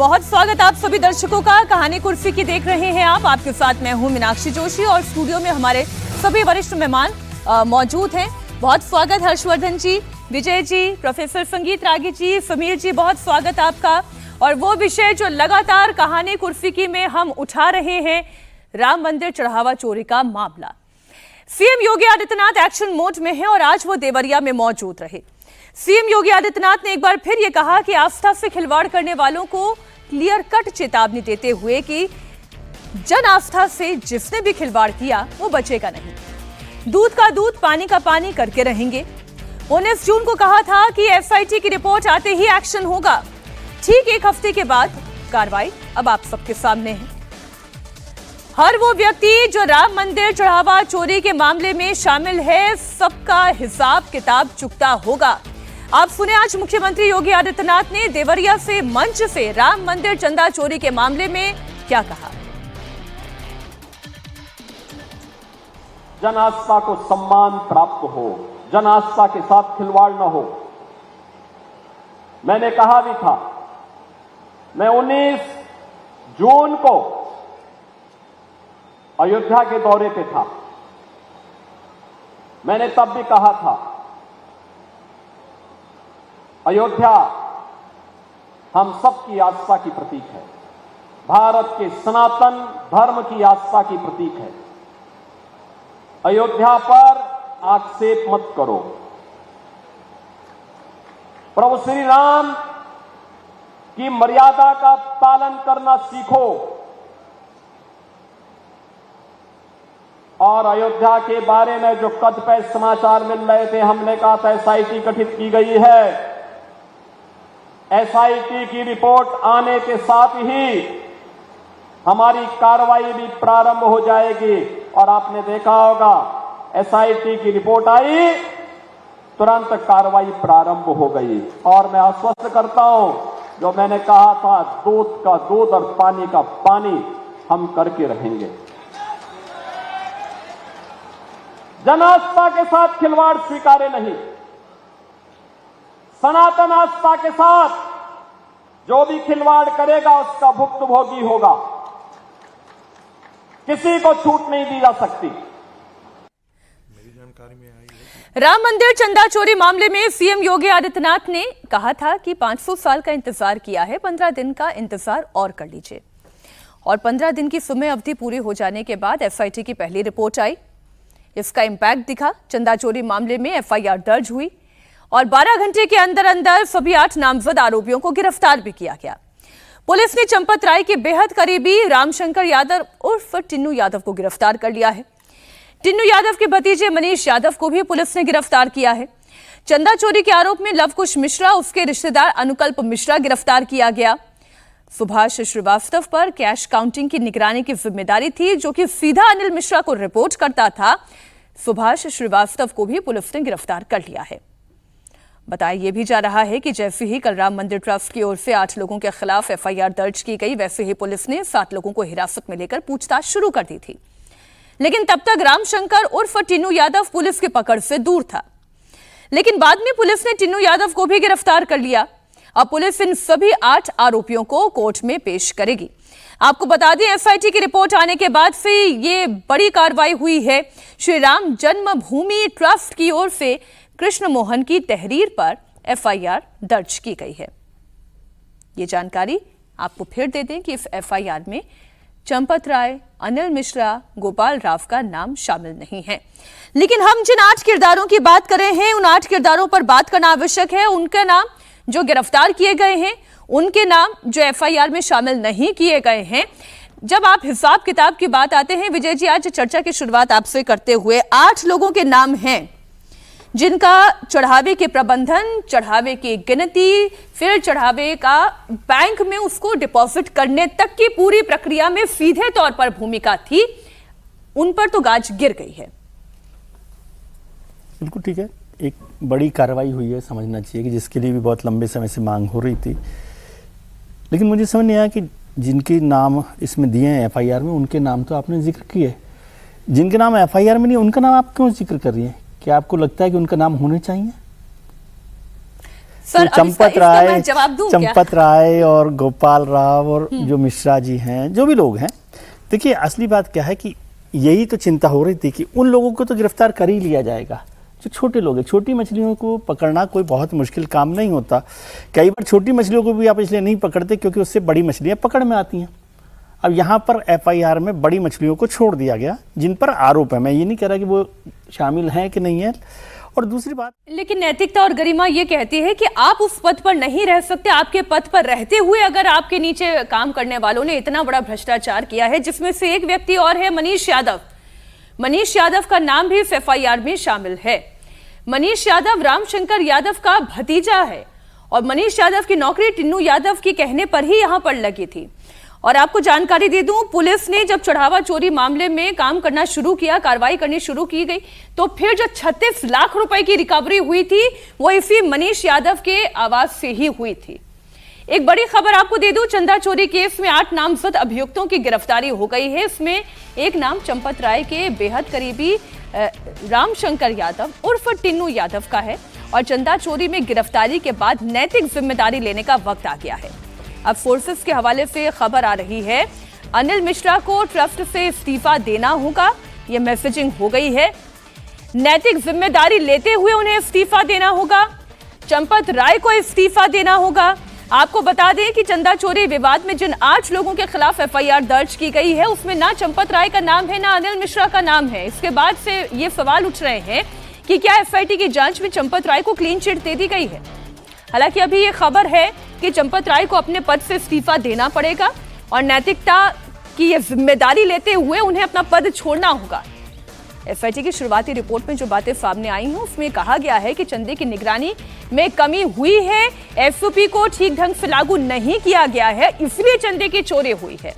बहुत स्वागत आप सभी दर्शकों का। कहानी कुर्सी की देख रहे हैं आप। आपके साथ मैं हूं मीनाक्षी जोशी और स्टूडियो में हमारे सभी वरिष्ठ मेहमान मौजूद हैं। बहुत स्वागत हर्षवर्धन जी, विजय जी, प्रोफेसर संगीत रागी जी, समीर जी, बहुत स्वागत आपका। और वो विषय जो लगातार कहानी कुर्सी की में हम उठा रहे हैं, राम मंदिर चढ़ावा चोरी का मामला। CM Yogi Adityanath action mode में हैं और आज वो देवरिया में मौजूद रहे। सीएम योगी आदित्यनाथ ने एक बार फिर ये कहा कि आस्था से खिलवाड़ करने वालों को क्लियर कट चेतावनी देते हुए कि जन आस्था से जिसने भी खिलवाड़ किया वो बचेगा नहीं। दूध का दूध पानी का पानी करके रहेंगे। 19 जून को कहा था कि एसआईटी की रिपोर्ट आते ही एक्शन होगा। ठीक एक हफ्ते के बाद कार्रवाई अब आप सबके सामने है। हर वो व्यक्ति जो राम मंदिर चढ़ावा चोरी के मामले में शामिल है, सबका हिसाब किताब चुकता होगा। आप सुने आज मुख्यमंत्री योगी आदित्यनाथ ने देवरिया से मंच से राम मंदिर चंदा चोरी के मामले में क्या कहा। जन आस्था को सम्मान प्राप्त हो, जन आस्था के साथ खिलवाड़ न हो। मैंने कहा भी था, मैं 19 जून को अयोध्या के दौरे पे था। मैंने तब भी कहा था, अयोध्या हम सबकी आस्था की प्रतीक है, भारत के सनातन धर्म की आस्था की प्रतीक है। अयोध्या पर आक्षेप मत करो। प्रभु श्री राम की मर्यादा का पालन करना सीखो। और अयोध्या के बारे में जो कतिपय समाचार मिल रहे थे, हमने कहा था एसआईटी गठित की गई है। एसआईटी की रिपोर्ट आने के साथ ही हमारी कार्रवाई भी प्रारंभ हो जाएगी। और आपने देखा होगा, एसआईटी की रिपोर्ट आई, तुरंत कार्रवाई प्रारंभ हो गई। और मैं आश्वस्त करता हूं, जो मैंने कहा था, दूध का दूध और पानी का पानी हम करके रहेंगे। जन आस्था के साथ खिलवाड़ स्वीकार्य नहीं। सनातन आस्था के साथ जो भी खिलवाड़ करेगा उसका भुक्तभोगी होगा। किसी को छूट नहीं दी जा सकती। राम मंदिर चंदा चोरी मामले में सीएम योगी आदित्यनाथ ने कहा था कि 500 साल का इंतजार किया है, 15 दिन का इंतजार और कर लीजिए। और 15 दिन की समय अवधि पूरी हो जाने के बाद एसआईटी की पहली रिपोर्ट आई। इसका इंपैक्ट दिखा। चंदा चोरी मामले में एफआईआर दर्ज हुई और 12 घंटे के अंदर अंदर सभी 8 नामजद आरोपियों को गिरफ्तार भी किया गया। पुलिस ने चंपत राय के बेहद करीबी रामशंकर यादव उर्फ टिन्नू यादव को गिरफ्तार कर लिया है। टिन्नू यादव के भतीजे मनीष यादव को भी पुलिस ने गिरफ्तार किया है। चंदा चोरी के आरोप में लवकुश मिश्रा, उसके रिश्तेदार अनुकल्प मिश्रा गिरफ्तार किया गया। सुभाष श्रीवास्तव पर कैश काउंटिंग की निगरानी की जिम्मेदारी थी, जो कि सीधा अनिल मिश्रा को रिपोर्ट करता था। सुभाष श्रीवास्तव को भी पुलिस ने गिरफ्तार कर लिया है। बताया यह भी जा रहा है कि जैसे ही कल राम मंदिर ट्रस्ट की ओर से 8 लोगों के खिलाफ एफआईआर दर्ज की गई, वैसे ही पुलिस ने 7 लोगों को हिरासत में लेकर पूछताछ शुरू कर दी थी। लेकिन तब तक रामशंकर उर्फ टिन्नू यादव पुलिस की पकड़ से दूर था। लेकिन बाद में पुलिस ने टिन्नू यादव को भी गिरफ्तार कर लिया। अब पुलिस इन सभी 8 आरोपियों को कोर्ट में पेश करेगी। आपको बता दें, एसआईटी की रिपोर्ट आने के बाद से ये बड़ी कार्रवाई हुई है। श्री राम जन्मभूमि ट्रस्ट की ओर से कृष्ण मोहन की तहरीर पर एफआईआर दर्ज की गई है। ये जानकारी आपको फिर दे दें कि इस एफआईआर में चंपत राय, अनिल मिश्रा, गोपाल राव का नाम शामिल नहीं है। लेकिन हम जिन 8 किरदारों की बात कर रहे हैं, उन 8 किरदारों पर बात करना आवश्यक है। उनके नाम जो गिरफ्तार किए गए हैं, उनके नाम जो एफआईआर में शामिल नहीं किए गए हैं। जब आप हिसाब किताब की बात आते हैं, विजय जी, आज चर्चा की शुरुआत आपसे करते हुए 8 लोगों के नाम हैं जिनका चढ़ावे के प्रबंधन, चढ़ावे की गिनती, फिर चढ़ावे का बैंक में उसको डिपॉजिट करने तक की पूरी प्रक्रिया में सीधे तौर पर भूमिका थी। उन पर तो गाज गिर गई है। बिल्कुल ठीक है, एक बड़ी कार्रवाई हुई है, समझना चाहिए कि जिसके लिए भी बहुत लंबे समय से मांग हो रही थी। लेकिन मुझे समझ नहीं आया कि जिनके नाम इसमें दिए हैं एफआईआर में, उनके नाम तो आपने जिक्र किए, जिनके नाम एफआईआर में नहीं, उनका नाम आप क्यों जिक्र कर रही हैं? क्या आपको लगता है कि उनका नाम होने चाहिए? सर, तो अब इसका मैं जवाब दूं क्या? चंपत राय और गोपाल राव और जो मिश्रा जी हैं, जो भी लोग हैं, देखिए असली बात क्या है कि यही तो चिंता हो रही थी कि उन लोगों को तो गिरफ्तार कर ही लिया जाएगा जो छोटे लोग हैं। छोटी मछलियों को पकड़ना कोई बहुत मुश्किल काम नहीं होता। कई बार छोटी मछलियों को भी आप इसलिए नहीं पकड़ते क्योंकि उससे बड़ी मछलियां पकड़ में आती हैं। अब यहाँ पर FIR में बड़ी मछलियों को छोड़ दिया गया जिन पर आरोप है। मैं ये नहीं कह रहा कि वो शामिल हैं कि नहीं है। और दूसरी बात, लेकिन नैतिकता और गरिमा ये कहती है कि आप उस पद पर नहीं रह सकते। आपके पद पर रहते हुए अगर आपके नीचे काम करने वालों ने इतना बड़ा भ्रष्टाचार किया है, जिसमें से एक व्यक्ति और है मनीष यादव। मनीष यादव का नाम भी इस FIR में शामिल है। मनीष यादव रामशंकर यादव का भतीजा है और मनीष यादव की नौकरी टिन्नू यादव के कहने पर ही यहां पर लगी थी। और आपको जानकारी दे दूं, पुलिस ने जब चढ़ावा चोरी मामले में काम करना शुरू किया, कार्रवाई करनी शुरू की गई, तो फिर जो 36 लाख रुपए की रिकवरी हुई थी वो इसी मनीष यादव के आवास से ही हुई थी। एक बड़ी खबर आपको दे दूं, चंदा चोरी केस में 8 नामजद अभियुक्तों की गिरफ्तारी हो गई है। इसमें एक नाम चंपत राय के बेहद करीबी रामशंकर यादव उर्फ टिन्नू यादव का है। और चंदा चोरी में गिरफ्तारी के बाद नैतिक जिम्मेदारी लेने का वक्त आ गया है। अब फोर्सेस के हवाले से खबर आ रही है, अनिल मिश्रा को ट्रस्ट से इस्तीफा देना होगा। यह मैसेजिंग हो गई है। नैतिक जिम्मेदारी लेते हुए उन्हें इस्तीफा देना होगा। चंपत राय को इस्तीफा देना होगा। आपको बता दें कि चंदा चोरी विवाद में जिन 8 लोगों के खिलाफ FIR दर्ज की गई है, उसमें ना चंपत राय का नाम है, ना अनिल मिश्रा का नाम है। इसके बाद से ये सवाल उठ रहे हैं कि क्या FIT की जांच में चंपत राय को क्लीन चिट दे दी गई है। हालांकि अभी ये खबर है कि चंपत राय को अपने पद से इस्तीफा देना पड़ेगा और नैतिकता की ये जिम्मेदारी लेते हुए उन्हें अपना पद छोड़ना होगा। FIT की शुरुआती रिपोर्ट में जो बातें सामने आई हैं उसमें कहा गया है कि चंदे की निगरानी में कमी हुई है, SOP को ठीक ढंग से लागू नहीं किया गया है, इसलिए चंदे की चोरी हुई है।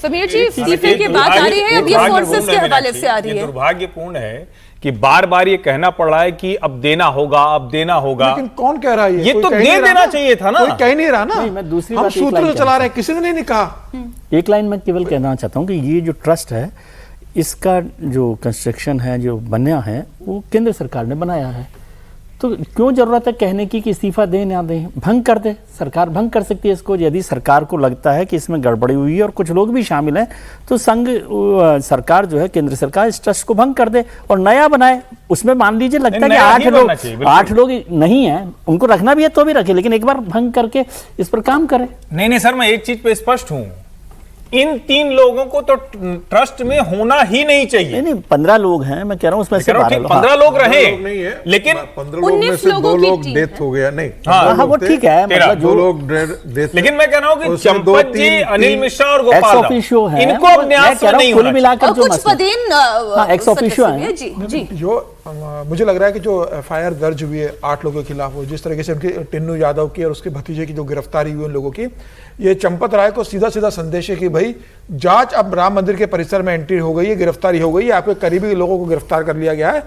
समीर जी, इस्तीफे की बात आ रही है, अब ये फोर्सेस के हवाले से आ रही है। दुर्भाग्यपूर्ण है कि बार बार ये कहना पड़ रहा है कि अब देना होगा, अब देना होगा। लेकिन कौन कह रहा है? ये तो दे देना चाहिए था ना। कोई कह नहीं रहा ना। मैं दूसरी हम बात एक सूत्र लाइन तो चला रहे हैं, किसी ने नहीं कहा। एक लाइन मैं केवल कहना चाहता हूँ कि ये जो ट्रस्ट है, इसका जो कंस्ट्रक्शन है, जो बना है, वो केंद्र सरकार ने बनाया है। तो क्यों जरूरत है कहने की कि इस्तीफा दें ना दें? भंग कर दे, सरकार भंग कर सकती है इसको। यदि सरकार को लगता है कि इसमें गड़बड़ी हुई है और कुछ लोग भी शामिल हैं, तो संघ सरकार जो है, केंद्र सरकार इस ट्रस्ट को भंग कर दे और नया बनाए। उसमें मान लीजिए लगता है कि 8 लोग नहीं है, उनको रखना भी है तो भी रखे, लेकिन एक बार भंग करके इस पर काम करे। नहीं सर, मैं एक चीज पे स्पष्ट हूं, इन 3 लोगों को तो ट्रस्ट में होना ही नहीं चाहिए। नहीं 15 लोग हैं, मैं कह रहा हूं उसमें से 15 लोग रहे, लेकिन 15 लोग में से 2 लोग डेथ हो गया। नहीं, हाँ वो ठीक है, मतलब जो लोग डेथ। लेकिन मैं कह रहा हूं कि चंपत जी, अनिल मिश्रा और गोपाल राव, इनको अब न्यास में नहीं होना मिलाकर जो कुछ पदेन एक्स ऑफिशियो है जी। जो मुझे लग रहा है कि जो FIR दर्ज हुई है 8 लोगों के खिलाफ, वो जिस तरीके से उनकी टिन्नू यादव की और उसके भतीजे की जो गिरफ्तारी हुई उन लोगों की, ये चंपत राय को सीधा सीधा संदेश है कि भाई जांच अब राम मंदिर के परिसर में एंट्री हो गई है, गिरफ्तारी हो गई है, आपके करीबी लोगों को गिरफ्तार कर लिया गया है,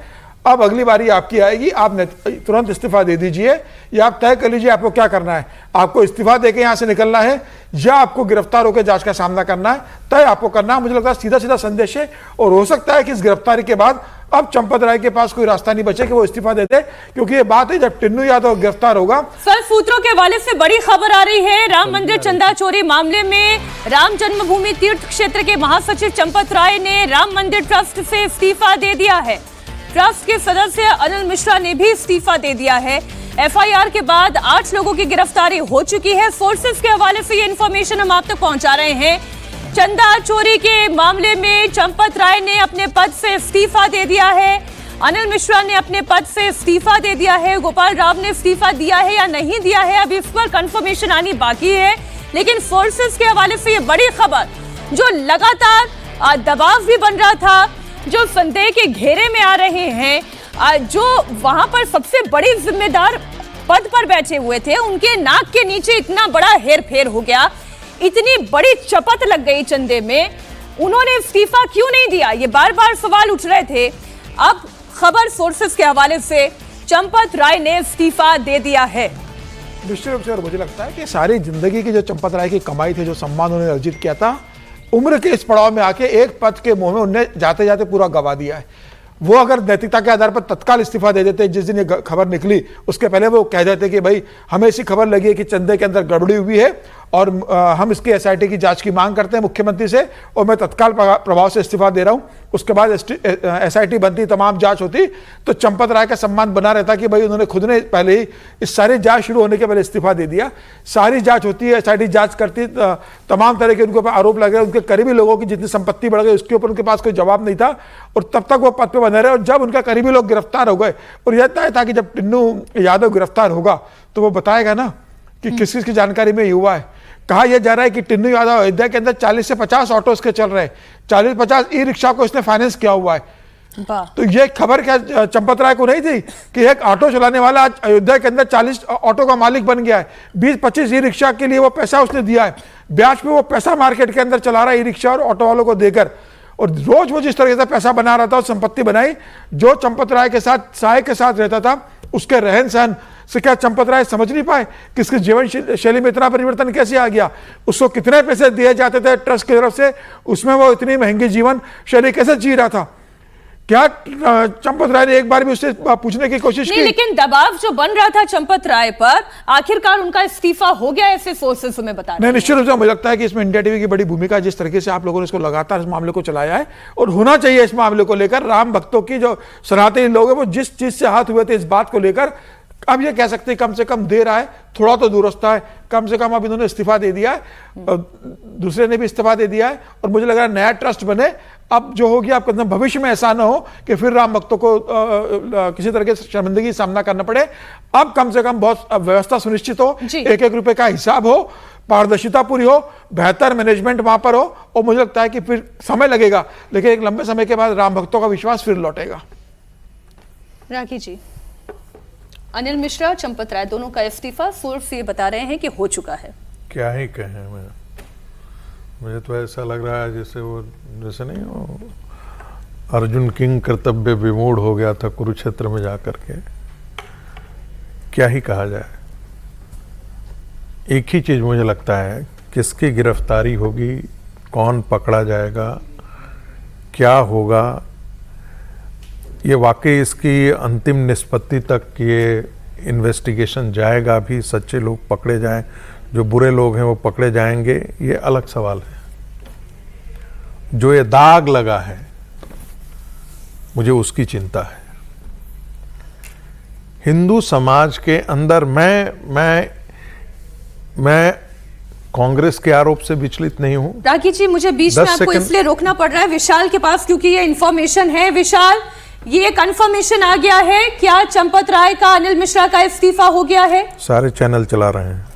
अब अगली बारी आपकी आएगी, आप तुरंत इस्तीफा दे दीजिए या आप तय कर लीजिए आपको क्या करना है। आपको इस्तीफा देके यहां से निकलना है या आपको गिरफ्तार होकर जांच का सामना करना है, तय आपको करना है। मुझे लगता है सीधा सीधा संदेश है। और हो सकता है कि इस गिरफ्तारी के बाद अब चंपत राय के पास कोई रास्ता नहीं बचे कि वो इस्तीफा दे दे, क्योंकि ये बात है जब टिन्नू यादव गिरफ्तार होगा। सर, सूत्रों के हवाले से बड़ी खबर आ रही है, राम मंदिर चंदा चोरी मामले में राम जन्मभूमि तीर्थ क्षेत्र के महासचिव चंपत राय ने राम मंदिर ट्रस्ट से इस्तीफा दे दिया है। ट्रस्ट के सदस्य अनिल मिश्रा ने भी इस्तीफा दे दिया है। FIR के बाद 8 लोगों की गिरफ्तारी हो चुकी है। सोर्सेस के हवाले से ये इंफॉर्मेशन हम आप तक पहुंचा रहे हैं। चंदा चोरी के मामले में चंपत राय ने अपने पद से इस्तीफा दे दिया है, अनिल मिश्रा ने अपने पद से इस्तीफा दे दिया है, गोपाल राव ने इस्तीफा दिया है या नहीं दिया है, अब इस पर कंफर्मेशन आनी बाकी है। लेकिन फोर्सेस के हवाले से ये बड़ी खबर, जो लगातार दबाव भी बन रहा था, जो संदेह के घेरे में आ रहे हैं, जो वहां पर सबसे बड़ी जिम्मेदार पद पर बैठे हुए थे, उनके नाक के नीचे इतना बड़ा हेर फेर हो गया, इतनी बड़ी चपत लग गई चंदे में, उन्होंने इस्तीफा क्यों नहीं दिया, ये बार बार सवाल उठ रहे थे। अब खबर सोर्सेस के हवाले से, चंपत राय ने इस्तीफा दे दिया है। निश्चित रूप से। और मुझे लगता है कि सारी जिंदगी की जो चंपत राय की कमाई थी, जो सम्मान उन्होंने अर्जित किया था, उम्र के इस पड़ाव में आके एक पद के मुंह में उन्हें जाते जाते पूरा गवा दिया है। वो अगर नैतिकता के आधार पर तत्काल इस्तीफा दे देते, जिस दिन ये खबर निकली उसके पहले वो कह देते कि भाई हमें ऐसी खबर लगी है कि चंदे के अंदर गड़बड़ी हुई है और हम इसकी एसआईटी की जांच की मांग करते हैं मुख्यमंत्री से और मैं तत्काल प्रभाव से इस्तीफा दे रहा हूं, उसके बाद एसआईटी बनती, तमाम जांच होती, तो चंपत राय का सम्मान बना रहता कि भाई उन्होंने खुद ने पहले ही इस सारी जांच शुरू होने के पहले इस्तीफा दे दिया। सारी जांच होती है, एसआईटी जांच करती, तमाम तरह के उनके ऊपर आरोप लग रहे, उनके करीबी लोगों की जितनी संपत्ति बढ़ गई उसके ऊपर उनके पास कोई जवाब नहीं था और तब तक वो पद पे बने रहे। और जब उनका करीबी लोग गिरफ्तार हो गए और यह तय था कि जब टिन्नू यादव गिरफ्तार होगा तो वो बताएगा ना कि किस किस की जानकारी में युवा है। कहा यह जा रहा है कि टिन्नू यादव अयोध्या के अंदर 40 से 50 ऑटो इसके चल रहे हैं, 40-50 ई रिक्शा को इसने फाइनेंस किया हुआ है। तो ये खबर क्या चंपत राय को नहीं थी कि एक ऑटो चलाने वाला आज अयोध्या के अंदर 40 ऑटो का मालिक बन गया है, 20-25 ई रिक्शा के लिए वो पैसा उसने दिया है, ब्याज पे वो पैसा मार्केट के अंदर चला रहा है ई रिक्शा और ऑटो वालों को देकर, और रोज वो जिस तरह से पैसा बना रहा था और संपत्ति बनाई। जो चंपत राय के साथ साय के साथ रहता था उसके रहन सहन से क्या चंपत राय समझ नहीं पाए कि इसकी जीवन शैली में इतना परिवर्तन कैसे आ गया? उसको कितने पैसे दिए जाते थे ट्रस्ट की तरफ से, उसमें वो इतनी महंगी जीवन शैली कैसे जी रहा था? क्या चंपत राय ने एक बार भी उससे पूछने की कोशिश की? लेकिन दबाव जो बन रहा था चंपत राय पर, आखिरकार उनका इस्तीफा हो गया, ऐसे सोर्सेस हमें बता रहे हैं। निश्चित रूप से मुझे लगता है कि इसमें इंडिया टीवी की बड़ी भूमिका है, जिस तरीके से आप लोगों ने इसको लगातार इस मामले को चलाया है और होना चाहिए इस मामले को लेकर। राम भक्तों की जो सनातनी लोग हैं वो जिस चीज से हाथ हुए थे इस बात को लेकर, अब ये कह सकते हैं कम से कम देर आए, थोड़ा तो दुरुस्त है, कम से कम अब इन्होंने इस्तीफा दे दिया है और दूसरे ने भी इस्तीफा दे दिया है और मुझे लग रहा है नया ट्रस्ट बने। अब जो होगी आपको भविष्य में ऐसा ना हो कि फिर राम भक्तों को किसी तरह की शर्मिंदगी का सामना करना पड़े। अब कम से कम बहुत व्यवस्था सुनिश्चित हो, एक एक रुपए का हिसाब हो, पारदर्शिता पूरी हो, बेहतर मैनेजमेंट वहां पर हो और मुझे लगता है कि फिर समय लगेगा लेकिन एक लंबे समय के बाद राम भक्तों का विश्वास फिर लौटेगा। राखी जी, अनिल मिश्रा, चंपत राय दोनों का इस्तीफा सोर्स ये बता रहे हैं कि हो चुका है। क्या ही कहें, मुझे तो ऐसा लग रहा है जैसे वो जैसे नहीं वो अर्जुन किंग कर्तव्य विमूढ़ हो गया था कुरुक्षेत्र में जाकर के। क्या ही कहा जाए, एक ही चीज मुझे लगता है, किसकी गिरफ्तारी होगी, कौन पकड़ा जाएगा, क्या होगा, ये वाकई इसकी अंतिम निष्पत्ति तक ये इन्वेस्टिगेशन जाएगा भी, सच्चे लोग पकड़े जाएं, जो बुरे लोग हैं वो पकड़े जाएंगे, ये अलग सवाल है। जो ये दाग लगा है मुझे उसकी चिंता है। हिंदू समाज के अंदर मैं कांग्रेस के आरोप से विचलित नहीं हूं। राखी जी, मुझे बीच में आपको इसलिए रोकना पड़ रहा है विशाल के पास, क्योंकि ये इंफॉर्मेशन है। विशाल, ये कंफर्मेशन आ गया है क्या चंपत राय का अनिल मिश्रा का इस्तीफा हो गया है? सारे चैनल चला रहे हैं।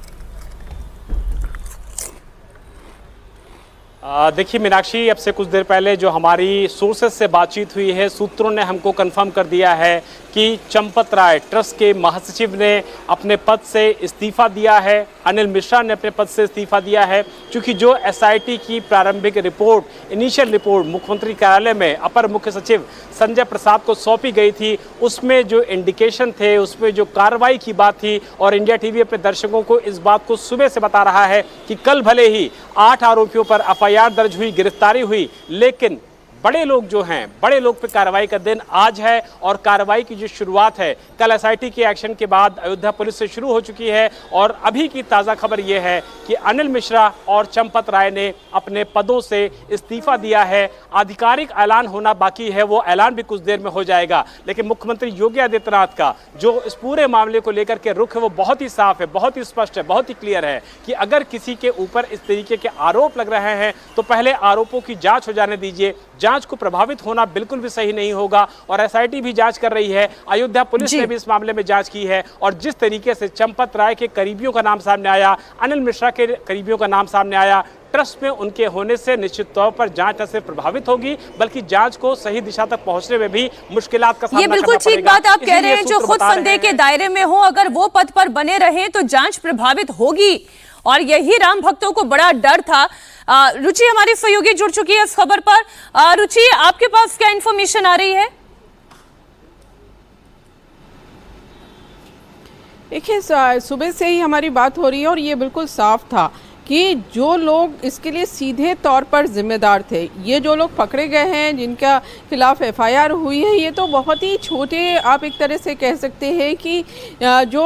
देखिए मीनाक्षी, अब से कुछ देर पहले जो हमारी सोर्सेस से बातचीत हुई है, सूत्रों ने हमको कंफर्म कर दिया है कि चंपत राय ट्रस्ट के महासचिव ने अपने पद से इस्तीफा दिया है, अनिल मिश्रा ने अपने पद से इस्तीफा दिया है। क्योंकि जो एसआईटी की प्रारंभिक रिपोर्ट, इनिशियल रिपोर्ट मुख्यमंत्री कार्यालय में अपर मुख्य सचिव संजय प्रसाद को सौंपी गई थी, उसमें जो इंडिकेशन थे, उसमें जो कार्रवाई की बात थी, और इंडिया टीवी अपने दर्शकों को इस बात को सुबह से बता रहा है कि कल भले ही 8 आरोपियों पर एफआईआर दर्ज हुई, गिरफ्तारी हुई, लेकिन बड़े लोग जो हैं, बड़े लोग पे कार्रवाई का दिन आज है। और कार्रवाई की जो शुरुआत है कल एसआईटी के एक्शन के बाद अयोध्या पुलिस से शुरू हो चुकी है। और अभी की ताज़ा खबर यह है कि अनिल मिश्रा और चंपत राय ने अपने पदों से इस्तीफा दिया है। आधिकारिक ऐलान होना बाकी है, वो ऐलान भी कुछ देर में हो जाएगा। लेकिन मुख्यमंत्री योगी आदित्यनाथ का जो इस पूरे मामले को लेकर के रुख है वो बहुत ही साफ है, बहुत ही स्पष्ट है, बहुत ही क्लियर है कि अगर किसी के ऊपर इस तरीके के आरोप लग रहे हैं तो पहले आरोपों की जांच हो जाने दीजिए। जांच को प्रभावित होना बिल्कुल भी सही नहीं होगा। और एसआईटी भी जांच कर रही है, अयोध्या पुलिस ने भी इस मामले में जांच की है। और जिस तरीके से चंपत राय के करीबियों का नाम सामने आया, अनिल मिश्रा के करीबियों का नाम सामने आया, ट्रस्ट में उनके होने से निश्चित तौर पर जांच न सिर्फ प्रभावित होगी बल्कि जांच को सही दिशा तक पहुंचने में भी मुश्किलात का सामना करना पड़ेगा। ये बिल्कुल ठीक बात आप कह रहे हैं। जो खुद संदेह के दायरे में हो, अगर वो पद पर बने रहे तो जांच प्रभावित होगी, और यही राम भक्तों को बड़ा डर था। रुचि हमारी सहयोगी जुड़ चुकी है इस खबर पर। रुचि, आपके पास क्या इंफॉर्मेशन आ रही है? देखिए, सुबह से ही हमारी बात हो रही है और ये बिल्कुल साफ था कि जो लोग इसके लिए सीधे तौर पर जिम्मेदार थे, ये जो लोग पकड़े गए हैं जिनका खिलाफ एफआईआर हुई है, ये तो बहुत ही छोटे, आप एक तरह से कह सकते हैं कि जो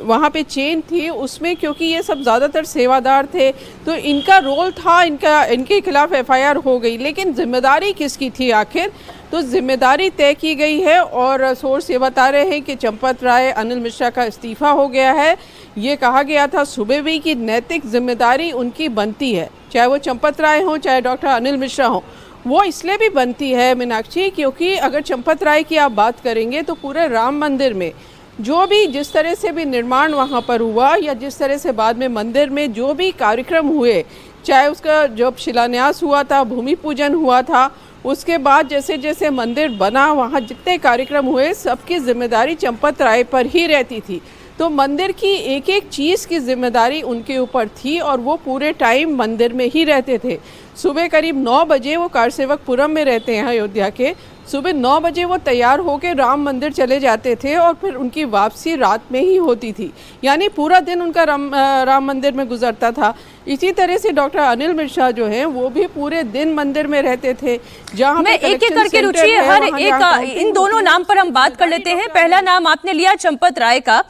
वहाँ पे चेन थी उसमें, क्योंकि ये सब ज़्यादातर सेवादार थे तो इनका रोल था, इनके खिलाफ एफआईआर हो गई। लेकिन जिम्मेदारी किसकी थी आखिर? तो जिम्मेदारी तय की गई है और सोर्स ये बता रहे हैं कि चंपत राय, अनिल मिश्रा का इस्तीफ़ा हो गया है। ये कहा गया था सुबह भी कि नैतिक जिम्मेदारी उनकी बनती है, चाहे वो चंपत राय हो चाहे डॉक्टर अनिल मिश्रा हो। वो इसलिए भी बनती है मीनाक्षी, क्योंकि अगर चंपत राय की आप बात करेंगे तो पूरे राम मंदिर में जो भी जिस तरह से भी निर्माण वहाँ पर हुआ या जिस तरह से बाद में मंदिर में जो भी कार्यक्रम हुए, चाहे उसका जब शिलान्यास हुआ था, भूमि पूजन हुआ था, उसके बाद जैसे जैसे मंदिर बना, वहाँ जितने कार्यक्रम हुए सबकी जिम्मेदारी चंपत राय पर ही रहती थी। तो मंदिर की एक एक चीज़ की जिम्मेदारी उनके ऊपर थी और वो पूरे टाइम मंदिर में ही रहते थे। सुबह करीब 9 बजे वो कारसेवकपुरम में रहते हैं अयोध्या के, सुबह 9 बजे वो तैयार होकर राम मंदिर चले जाते थे और फिर उनकी वापसी रात में ही होती थी, यानी पूरा दिन उनका राम मंदिर में गुजरता था। इसी तरह से डॉक्टर अनिल मिश्रा जो हैं वो भी पूरे दिन मंदिर में रहते थे। जहाँ मैं एक एक करके रुचि हर एक इन दोनों नाम पर हम बात कर लेते हैं। पहला नाम आपने लिया चंपत राय का।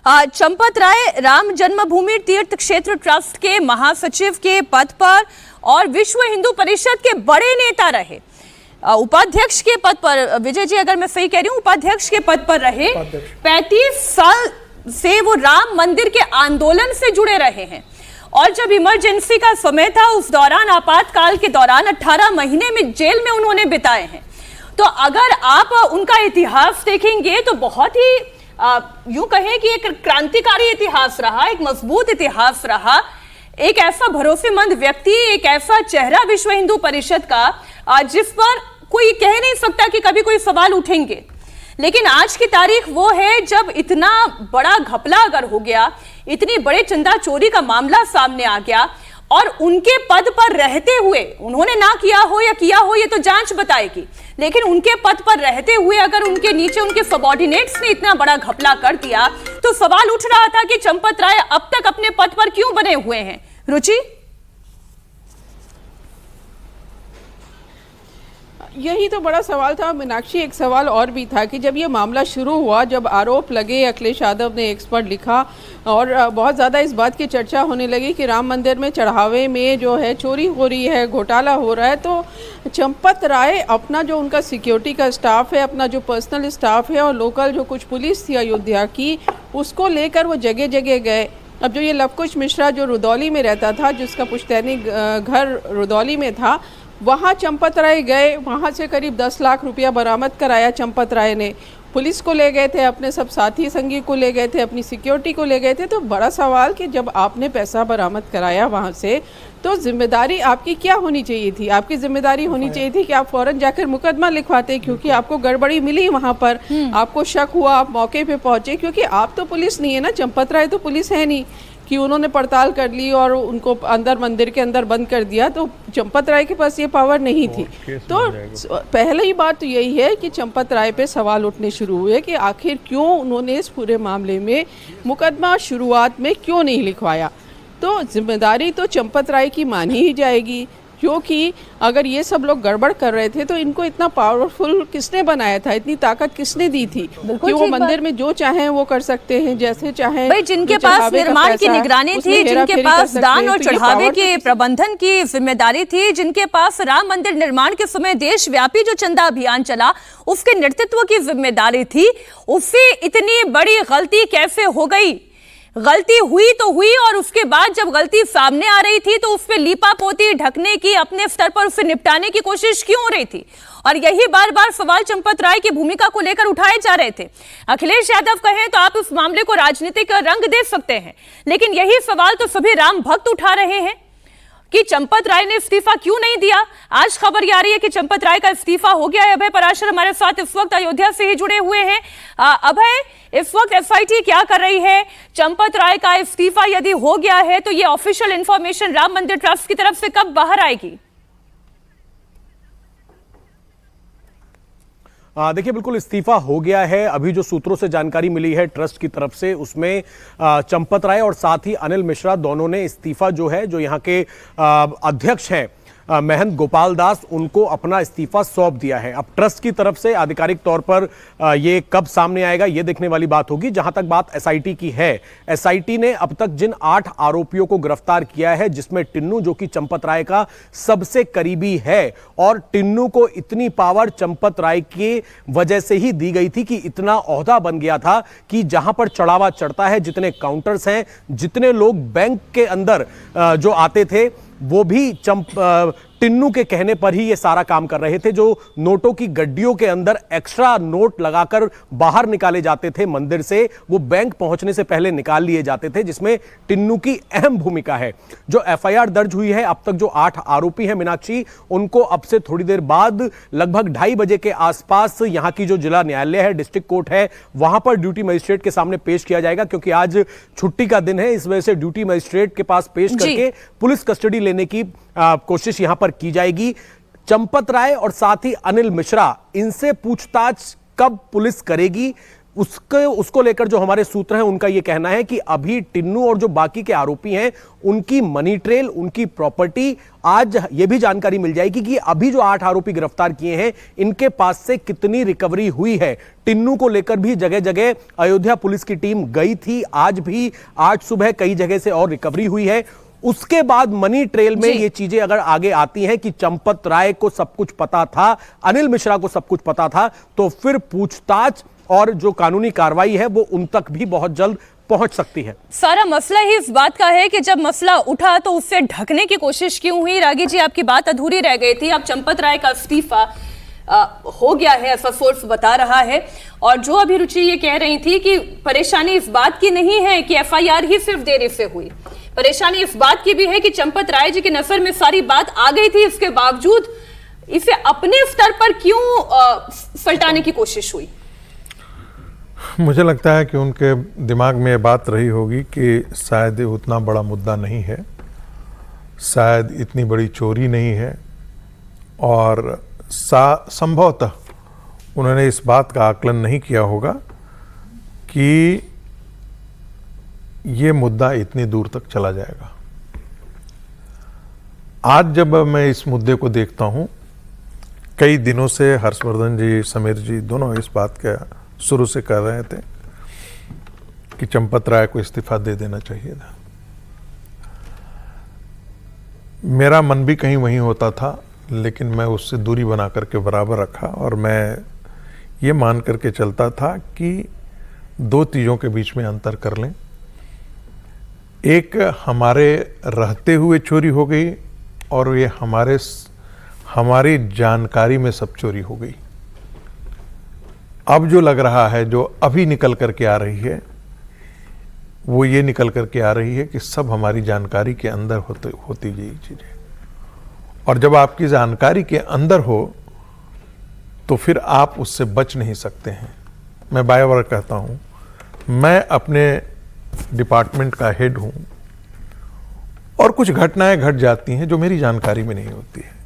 चंपत राय राम जन्मभूमि तीर्थ क्षेत्र ट्रस्ट के महासचिव के पद पर और विश्व हिंदू परिषद के बड़े नेता रहे। उपाध्यक्ष के पद पर, विजय जी अगर मैं सही कह रही हूँ, उपाध्यक्ष के पद पर रहे। 35 साल से वो राम मंदिर के आंदोलन से जुड़े रहे हैं और जब इमरजेंसी का समय था उस दौरान, आपातकाल के दौरान 18 महीने में जेल में उन्होंने बिताए हैं। तो अगर आप उनका इतिहास देखेंगे तो बहुत ही यूं कहें कि एक क्रांतिकारी इतिहास रहा, एक मजबूत इतिहास रहा, एक ऐसा भरोसेमंद व्यक्ति, एक ऐसा चेहरा विश्व हिंदू परिषद का जिस पर कोई कह नहीं सकता कि कभी कोई सवाल उठेंगे। लेकिन आज की तारीख वो है जब इतना बड़ा घपला अगर हो गया, इतनी बड़े चंदा चोरी का मामला सामने आ गया और उनके पद पर रहते हुए, उन्होंने ना किया हो या किया हो ये तो जांच बताएगी, लेकिन उनके पद पर रहते हुए अगर उनके नीचे उनके सबऑर्डिनेट्स ने इतना बड़ा घपला कर दिया तो सवाल उठ रहा था कि चंपत राय अब तक अपने पद पर क्यों बने हुए हैं। रुचि, यही तो बड़ा सवाल था मीनाक्षी। एक सवाल और भी था कि जब ये मामला शुरू हुआ, जब आरोप लगे, अखिलेश यादव ने एक्सपर्ट लिखा और बहुत ज़्यादा इस बात की चर्चा होने लगी कि राम मंदिर में चढ़ावे में जो है चोरी हो रही है, घोटाला हो रहा है, तो चंपत राय अपना जो उनका सिक्योरिटी का स्टाफ है, अपना जो पर्सनल स्टाफ है और लोकल जो कुछ पुलिस थी अयोध्या की, उसको लेकर वो जगह जगह गए। अब जो ये लवकुश मिश्रा जो रुदौली में रहता था, जिसका पुश्तैनी घर रुदौली में था, वहाँ चंपत राय गए, वहाँ से करीब 10 लाख रुपया बरामद कराया चंपत राय ने। पुलिस को ले गए थे, अपने सब साथी संगी को ले गए थे, अपनी सिक्योरिटी को ले गए थे। तो बड़ा सवाल कि जब आपने पैसा बरामद कराया वहाँ से, तो जिम्मेदारी आपकी क्या होनी चाहिए थी? आपकी जिम्मेदारी होनी चाहिए थी कि आप फौरन जाकर मुकदमा लिखवाते, क्योंकि आपको गड़बड़ी मिली वहाँ पर, आपको शक हुआ, आप मौके पे पहुँचे, क्योंकि आप तो पुलिस नहीं है ना, चंपत राय तो पुलिस है नहीं कि उन्होंने पड़ताल कर ली और उनको अंदर मंदिर के अंदर बंद कर दिया। तो चंपत राय के पास ये पावर नहीं थी। तो पहले ही बात तो यही है कि चंपत राय पे सवाल उठने शुरू हुए कि आखिर क्यों उन्होंने इस पूरे मामले में मुकदमा शुरुआत में क्यों नहीं लिखवाया। तो जिम्मेदारी तो चंपत राय की मानी ही जाएगी, क्योंकि अगर ये सब लोग गड़बड़ कर रहे थे तो इनको इतना पावरफुल किसने बनाया था, इतनी ताकत किसने दी थी कि वो मंदिर में जो चाहे वो कर सकते हैं, जैसे चाहे। भाई, जिनके पास निर्माण की निगरानी थी, जिनके पास दान और चढ़ावे के प्रबंधन की जिम्मेदारी थी, जिनके पास राम मंदिर निर्माण के समय देशव्यापी जो चंदा अभियान चला उसके नेतृत्व की जिम्मेदारी थी, उससे इतनी बड़ी गलती कैसे हो गई? गलती हुई तो हुई और उसके बाद जब गलती सामने आ रही थी तो उस पर लीपापोती ढकने की, अपने स्तर पर उसे निपटाने की कोशिश क्यों हो रही थी? और यही बार बार सवाल चंपत राय की भूमिका को लेकर उठाए जा रहे थे। अखिलेश यादव कहें तो आप इस मामले को राजनीतिक रंग दे सकते हैं, लेकिन यही सवाल तो सभी राम भक्त उठा रहे हैं कि चंपत राय ने इस्तीफा क्यों नहीं दिया। आज खबर ये आ रही है कि चंपत राय का इस्तीफा हो गया है। अभय पराशर हमारे साथ इस वक्त अयोध्या से ही जुड़े हुए हैं। अभय, इस वक्त एसआईटी क्या कर रही है? चंपत राय का इस्तीफा यदि हो गया है तो ये ऑफिशियल इंफॉर्मेशन राम मंदिर ट्रस्ट की तरफ से कब बाहर आएगी? देखिए बिल्कुल इस्तीफा हो गया है। अभी जो सूत्रों से जानकारी मिली है ट्रस्ट की तरफ से, उसमें चंपत राय और साथ ही अनिल मिश्रा दोनों ने इस्तीफा जो है, जो यहाँ के अध्यक्ष हैं महंत गोपाल दास, उनको अपना इस्तीफा सौंप दिया है। अब ट्रस्ट की तरफ से आधिकारिक तौर पर ये कब सामने आएगा ये देखने वाली बात होगी। जहां तक बात एसआईटी की है, एसआईटी ने अब तक जिन 8 आरोपियों को गिरफ्तार किया है, जिसमें टिन्नू जो कि चंपत राय का सबसे करीबी है, और टिन्नू को इतनी पावर चंपत राय की वजह से ही दी गई थी कि इतना ओहदा बन गया था कि जहां पर चढ़ावा चढ़ता है, जितने काउंटर्स हैं, जितने लोग बैंक के अंदर जो आते थे, वो भी टिन्नू के कहने पर ही ये सारा काम कर रहे थे। जो नोटों की गड्डियों के अंदर एक्स्ट्रा नोट लगाकर बाहर निकाले जाते थे मंदिर से, वो बैंक पहुंचने से पहले निकाल लिए जाते थे, जिसमें टिन्नू की अहम भूमिका है। जो एफआईआर दर्ज हुई है, अब तक जो 8 आरोपी हैं मीनाक्षी, उनको अब से थोड़ी देर बाद लगभग 2:30 बजे के आसपास यहां की जो जिला न्यायालय है, डिस्ट्रिक्ट कोर्ट है, वहां पर ड्यूटी मजिस्ट्रेट के सामने पेश किया जाएगा। क्योंकि आज छुट्टी का दिन है, इस वजह से ड्यूटी मजिस्ट्रेट के पास पेश करके पुलिस कस्टडी लेने की कोशिश यहां पर की जाएगी। चंपत राय और साथ ही अनिल मिश्रा, इनसे पूछताछ कब पुलिस करेगी, उसको लेकर जो हमारे सूत्र हैं, उनका यह कहना है कि अभी टिन्नू और जो बाकी के आरोपी हैं, उनकी मनी ट्रेल, उनकी प्रॉपर्टी, आज यह भी जानकारी मिल जाएगी कि अभी जो 8 आरोपी गिरफ्तार किए हैं, इनके पास से कितनी रिकवरी हुई है। टिन्नू को लेकर भी जगह जगह अयोध्या पुलिस की टीम गई थी, आज भी, आज सुबह कई जगह से और रिकवरी हुई है। उसके बाद मनी ट्रेल में ये चीजें अगर आगे आती हैं कि चंपत राय को सब कुछ पता था, अनिल मिश्रा को सब कुछ पता था, तो फिर पूछताछ और जो कानूनी कार्रवाई है वो उन तक भी बहुत जल्द पहुंच सकती है। सारा मसला ही इस बात का है कि जब मसला उठा तो उससे ढकने की कोशिश क्यों हुई। रागी जी, आपकी बात अधूरी रह गई थी। अब चंपत राय का इस्तीफा हो गया है, ऐसा सोर्स बता रहा है। और जो अभी रुचि ये कह रही थी कि परेशानी इस बात की नहीं है कि एफआईआर ही सिर्फ देरी से हुई, परेशानी इस बात की भी है कि चंपत राय जी की नजर में सारी बात आ गई थी, इसके बावजूद इसे अपने स्तर पर क्यों सल्टाने की कोशिश हुई। मुझे लगता है कि उनके दिमाग में ये बात रही होगी कि शायद उतना बड़ा मुद्दा नहीं है, शायद इतनी बड़ी चोरी नहीं है, और संभवतः उन्होंने इस बात का आकलन नहीं किया होगा कि ये मुद्दा इतनी दूर तक चला जाएगा। आज जब मैं इस मुद्दे को देखता हूं, कई दिनों से हर्षवर्धन जी, समीर जी दोनों इस बात का शुरू से कर रहे थे कि चंपत राय को इस्तीफा दे देना चाहिए था। मेरा मन भी कहीं वहीं होता था, लेकिन मैं उससे दूरी बना करके बराबर रखा, और मैं ये मान करके चलता था कि 2 चीज़ों के बीच में अंतर कर लें। एक हमारे रहते हुए चोरी हो गई, और ये हमारी जानकारी में सब चोरी हो गई। अब जो लग रहा है, जो अभी निकल करके आ रही है, वो ये निकल करके आ रही है कि सब हमारी जानकारी के अंदर होती ये चीज़ें। और जब आपकी जानकारी के अंदर हो तो फिर आप उससे बच नहीं सकते हैं। मैं बार बार कहता हूं, मैं अपने डिपार्टमेंट का हेड हूं, और कुछ घटनाएं घट जाती हैं जो मेरी जानकारी में नहीं होती है,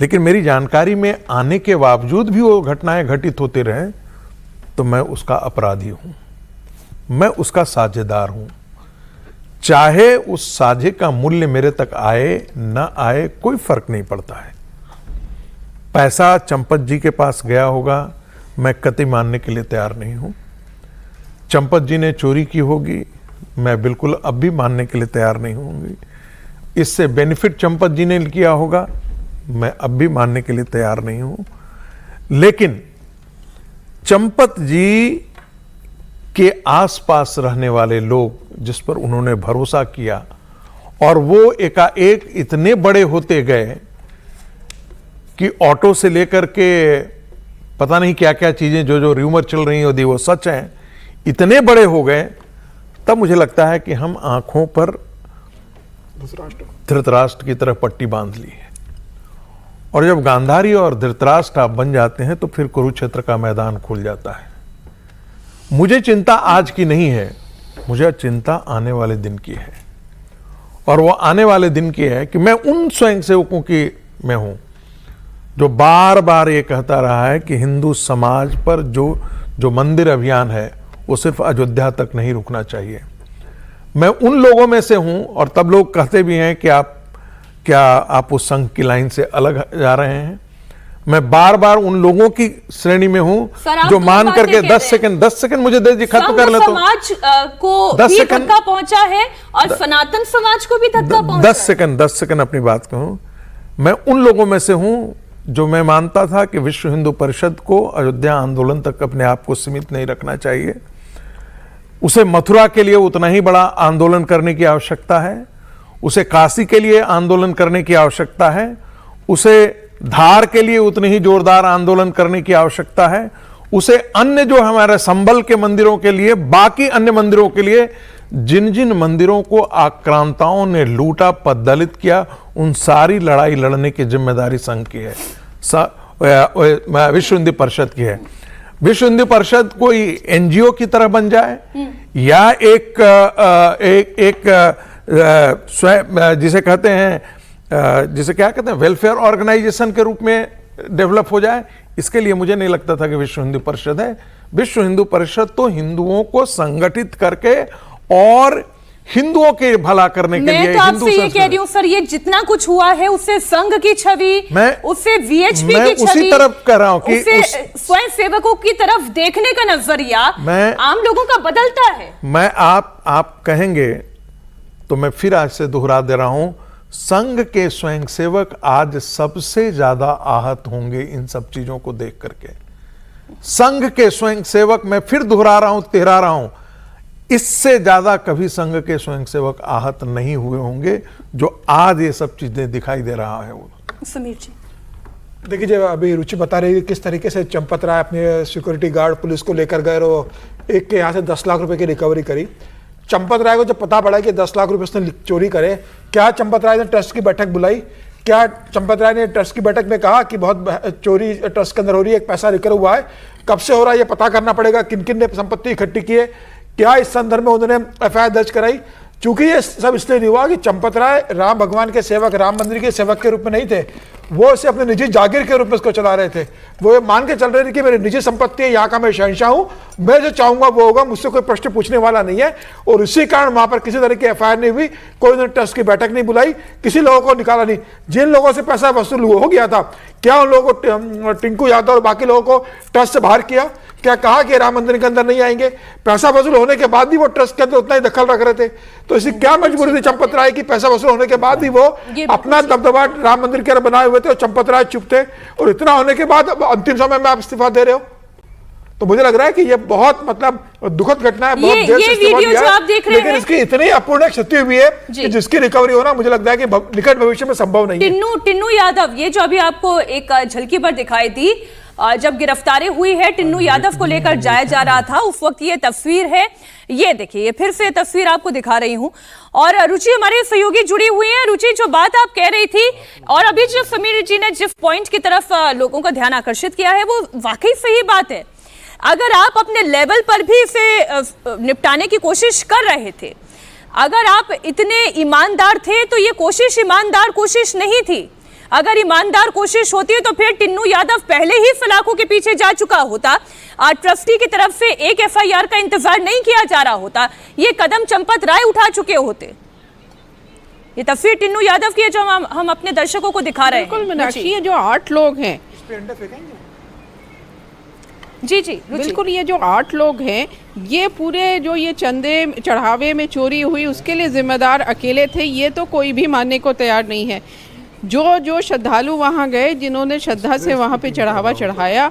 लेकिन मेरी जानकारी में आने के बावजूद भी वो घटनाएं घटित होते रहें, तो मैं उसका अपराधी हूं, मैं उसका साझेदार हूं। चाहे उस साझे का मूल्य मेरे तक आए न आए, कोई फर्क नहीं पड़ता है। पैसा चंपत जी के पास गया होगा, मैं कतई मानने के लिए तैयार नहीं हूं। चंपत जी ने चोरी की होगी, मैं बिल्कुल अब भी मानने के लिए तैयार नहीं होंगी। इससे बेनिफिट चंपत जी ने किया होगा, मैं अब भी मानने के लिए तैयार नहीं हूं। लेकिन चंपत जी के आसपास रहने वाले लोग, जिस पर उन्होंने भरोसा किया, और वो एकाएक इतने बड़े होते गए कि ऑटो से लेकर के पता नहीं क्या क्या चीजें, जो र्यूमर चल रही होती वो सच हैं, इतने बड़े हो गए, तब मुझे लगता है कि हम आंखों पर धृतराष्ट्र की तरह पट्टी बांध ली है। और जब गांधारी और धृतराष्ट्र आप बन जाते हैं, तो फिर कुरुक्षेत्र का मैदान खुल जाता है। मुझे चिंता आज की नहीं है, मुझे चिंता आने वाले दिन की है। और वो आने वाले दिन की है कि मैं उन स्वयंसेवकों की में हूं जो बार बार ये कहता रहा है कि हिंदू समाज पर जो मंदिर अभियान है वो सिर्फ अयोध्या तक नहीं रुकना चाहिए। मैं उन लोगों में से हूं, और तब लोग कहते भी हैं कि आप उस संघ की लाइन से अलग जा रहे हैं। मैं बार बार उन लोगों की श्रेणी में हूं जो मान करके 10 सेकंड मुझे दे, खत्म कर ले तो समाज को भी धक्का पहुंचा है और सनातन समाज को भी धक्का पहुंचा। 10 सेकंड अपनी बात कहूं। मैं उन लोगों में से हूं जो मैं मानता था कि विश्व हिंदू परिषद को अयोध्या आंदोलन तक अपने आप को सीमित नहीं रखना चाहिए। उसे मथुरा के लिए उतना ही बड़ा आंदोलन करने की आवश्यकता है, उसे काशी के लिए आंदोलन करने की आवश्यकता है, उसे धार के लिए उतनी ही जोरदार आंदोलन करने की आवश्यकता है, उसे अन्य जो हमारे संबल के मंदिरों के लिए, बाकी अन्य मंदिरों के लिए, जिन जिन मंदिरों को आक्रांताओं ने लूटा, पददलित किया, उन सारी लड़ाई लड़ने की जिम्मेदारी संघ की है, विश्व हिंदू परिषद की है। विश्व हिंदू परिषद कोई एनजीओ की तरह बन जाए या एक जिसे कहते हैं, जिसे क्या कहते हैं, वेलफेयर ऑर्गेनाइजेशन के रूप में डेवलप हो जाए, इसके लिए मुझे नहीं लगता था कि विश्व हिंदू परिषद है। विश्व हिंदू परिषद तो हिंदुओं को संगठित करके और हिंदुओं के भला करने के लिए, मैं तो आपसे ये कह रही हूं सर, ये जितना कुछ हुआ है उससे संघ की छवि, उससे वीएचपी की छवि, उसी तरफ कह रहा हूं कि स्वयं सेवकों की तरफ देखने का नजरिया आम लोगों का बदलता है। मैं आप कहेंगे तो मैं फिर आज से दोहरा दे रहा हूं, संघ के स्वयंसेवक आज सबसे ज्यादा आहत होंगे इन सब चीजों को देख करके। संघ के स्वयंसेवक, मैं फिर दोहरा रहा हूं, इससे ज्यादा कभी संघ के स्वयंसेवक आहत नहीं हुए होंगे जो आज ये सब चीजें दिखाई दे रहा है। समीर जी देखिए, जब अभी रुचि बता रही है किस तरीके से चंपत राय अपने सिक्योरिटी गार्ड पुलिस को लेकर गए और एक के यहाँ से 10 लाख रुपए की रिकवरी करी। चंपत राय को जब पता पड़ा कि 10 लाख रुपए उसने चोरी करे, क्या चंपत राय ने ट्रस्ट की बैठक बुलाई? क्या चंपत राय ने ट्रस्ट की बैठक में कहा कि बहुत चोरी ट्रस्ट के अंदर हो रही है, एक पैसा रिकवर हुआ है, कब से हो रहा है ये पता करना पड़ेगा, किन किन ने संपत्ति इकट्ठी की है? क्या इस संदर्भ में उन्होंने एफआईआर दर्ज कराई? चूंकि ये सब इसलिए नहीं हुआ कि चंपत राय राम भगवान के सेवक, राम मंदिर के सेवक के रूप में नहीं थे, वो इसे अपने निजी जागीर के रूप में इसको चला रहे थे। वो ये मान के चल रहे थे कि मेरी निजी संपत्ति है, यहाँ का मैं शहंशाह हूं, मैं जो चाहूंगा वो होगा, मुझसे कोई प्रश्न पूछने वाला नहीं है। और इसी कारण वहां पर किसी तरह की एफआईआर नहीं हुई, कोई उन्होंने ट्रस्ट की बैठक नहीं बुलाई, किसी लोगों को निकाला नहीं। जिन लोगों से पैसा वसूल हो गया था, क्या उन लोगों को, टिंकू यादव और बाकी लोगों को ट्रस्ट से बाहर किया? क्या कहा कि राम मंदिर के अंदर नहीं आएंगे? पैसा वसूल होने के बाद भी वो ट्रस्ट के अंदर उतना ही दखल रख रहे थे। तो इसी क्या मजबूरी थी चंपत राय की? पैसा वसूल होने के बाद भी वो अपना दबदबा राम मंदिर के बनाए हुए थे और चंपत राय चुप थे, और इतना होने के बाद अंतिम समय में आप इस्तीफा दे रहे हो। तो मुझे लग रहा है कि ये बहुत दुखद घटना है, बहुत देर से इस्तीफा दिया है, लेकिन इसकी इतनी अपूर्ण क्षति हुई है कि जिसकी रिकवरी होना मुझे लगता है कि निकट भविष्य में संभव नहीं है। टिन्नू यादव, ये जो अभी आपको एक झलकी पर दिखाई दी, जब गिरफ्तारी हुई है, टिन्नू यादव को लेकर जाया जा रहा था, उस वक्त ये तस्वीर है, ये देखिए, फिर से तस्वीर आपको दिखा रही हूं। और रुचि हमारे सहयोगी जुड़ी हुई है। रुचि, जो बात आप कह रही थी और अभी जो समीर जी ने जिस पॉइंट की तरफ लोगों का ध्यान आकर्षित किया है, वो वाकई सही बात है। अगर आप अपने लेवल पर भी इसे निपटाने की कोशिश कर रहे थे, अगर आप इतने ईमानदार थे, तो ये कोशिश ईमानदार कोशिश नहीं थी। अगर ईमानदार कोशिश होती है तो फिर टिन्नू यादव पहले ही सलाखों के पीछे जा चुका होता, ट्रस्टी की तरफ से एक एफआईआर का इंतजार नहीं किया जा रहा होता, ये कदम चंपत राय उठा चुके होते। ये तस्वीर टिन्नू यादव की है जो हम अपने दर्शकों को दिखा रहे हैं। बिल्कुल मीनाक्षी, ये जो 8 लोग हैं, जी बिल्कुल, ये जो 8 लोग हैं, ये पूरे जो ये चंदे चढ़ावे में चोरी हुई उसके लिए जिम्मेदार अकेले थे, ये तो कोई भी मानने को तैयार नहीं है। जो श्रद्धालु वहाँ गए, जिन्होंने श्रद्धा से वहाँ पे चढ़ावा चढ़ाया,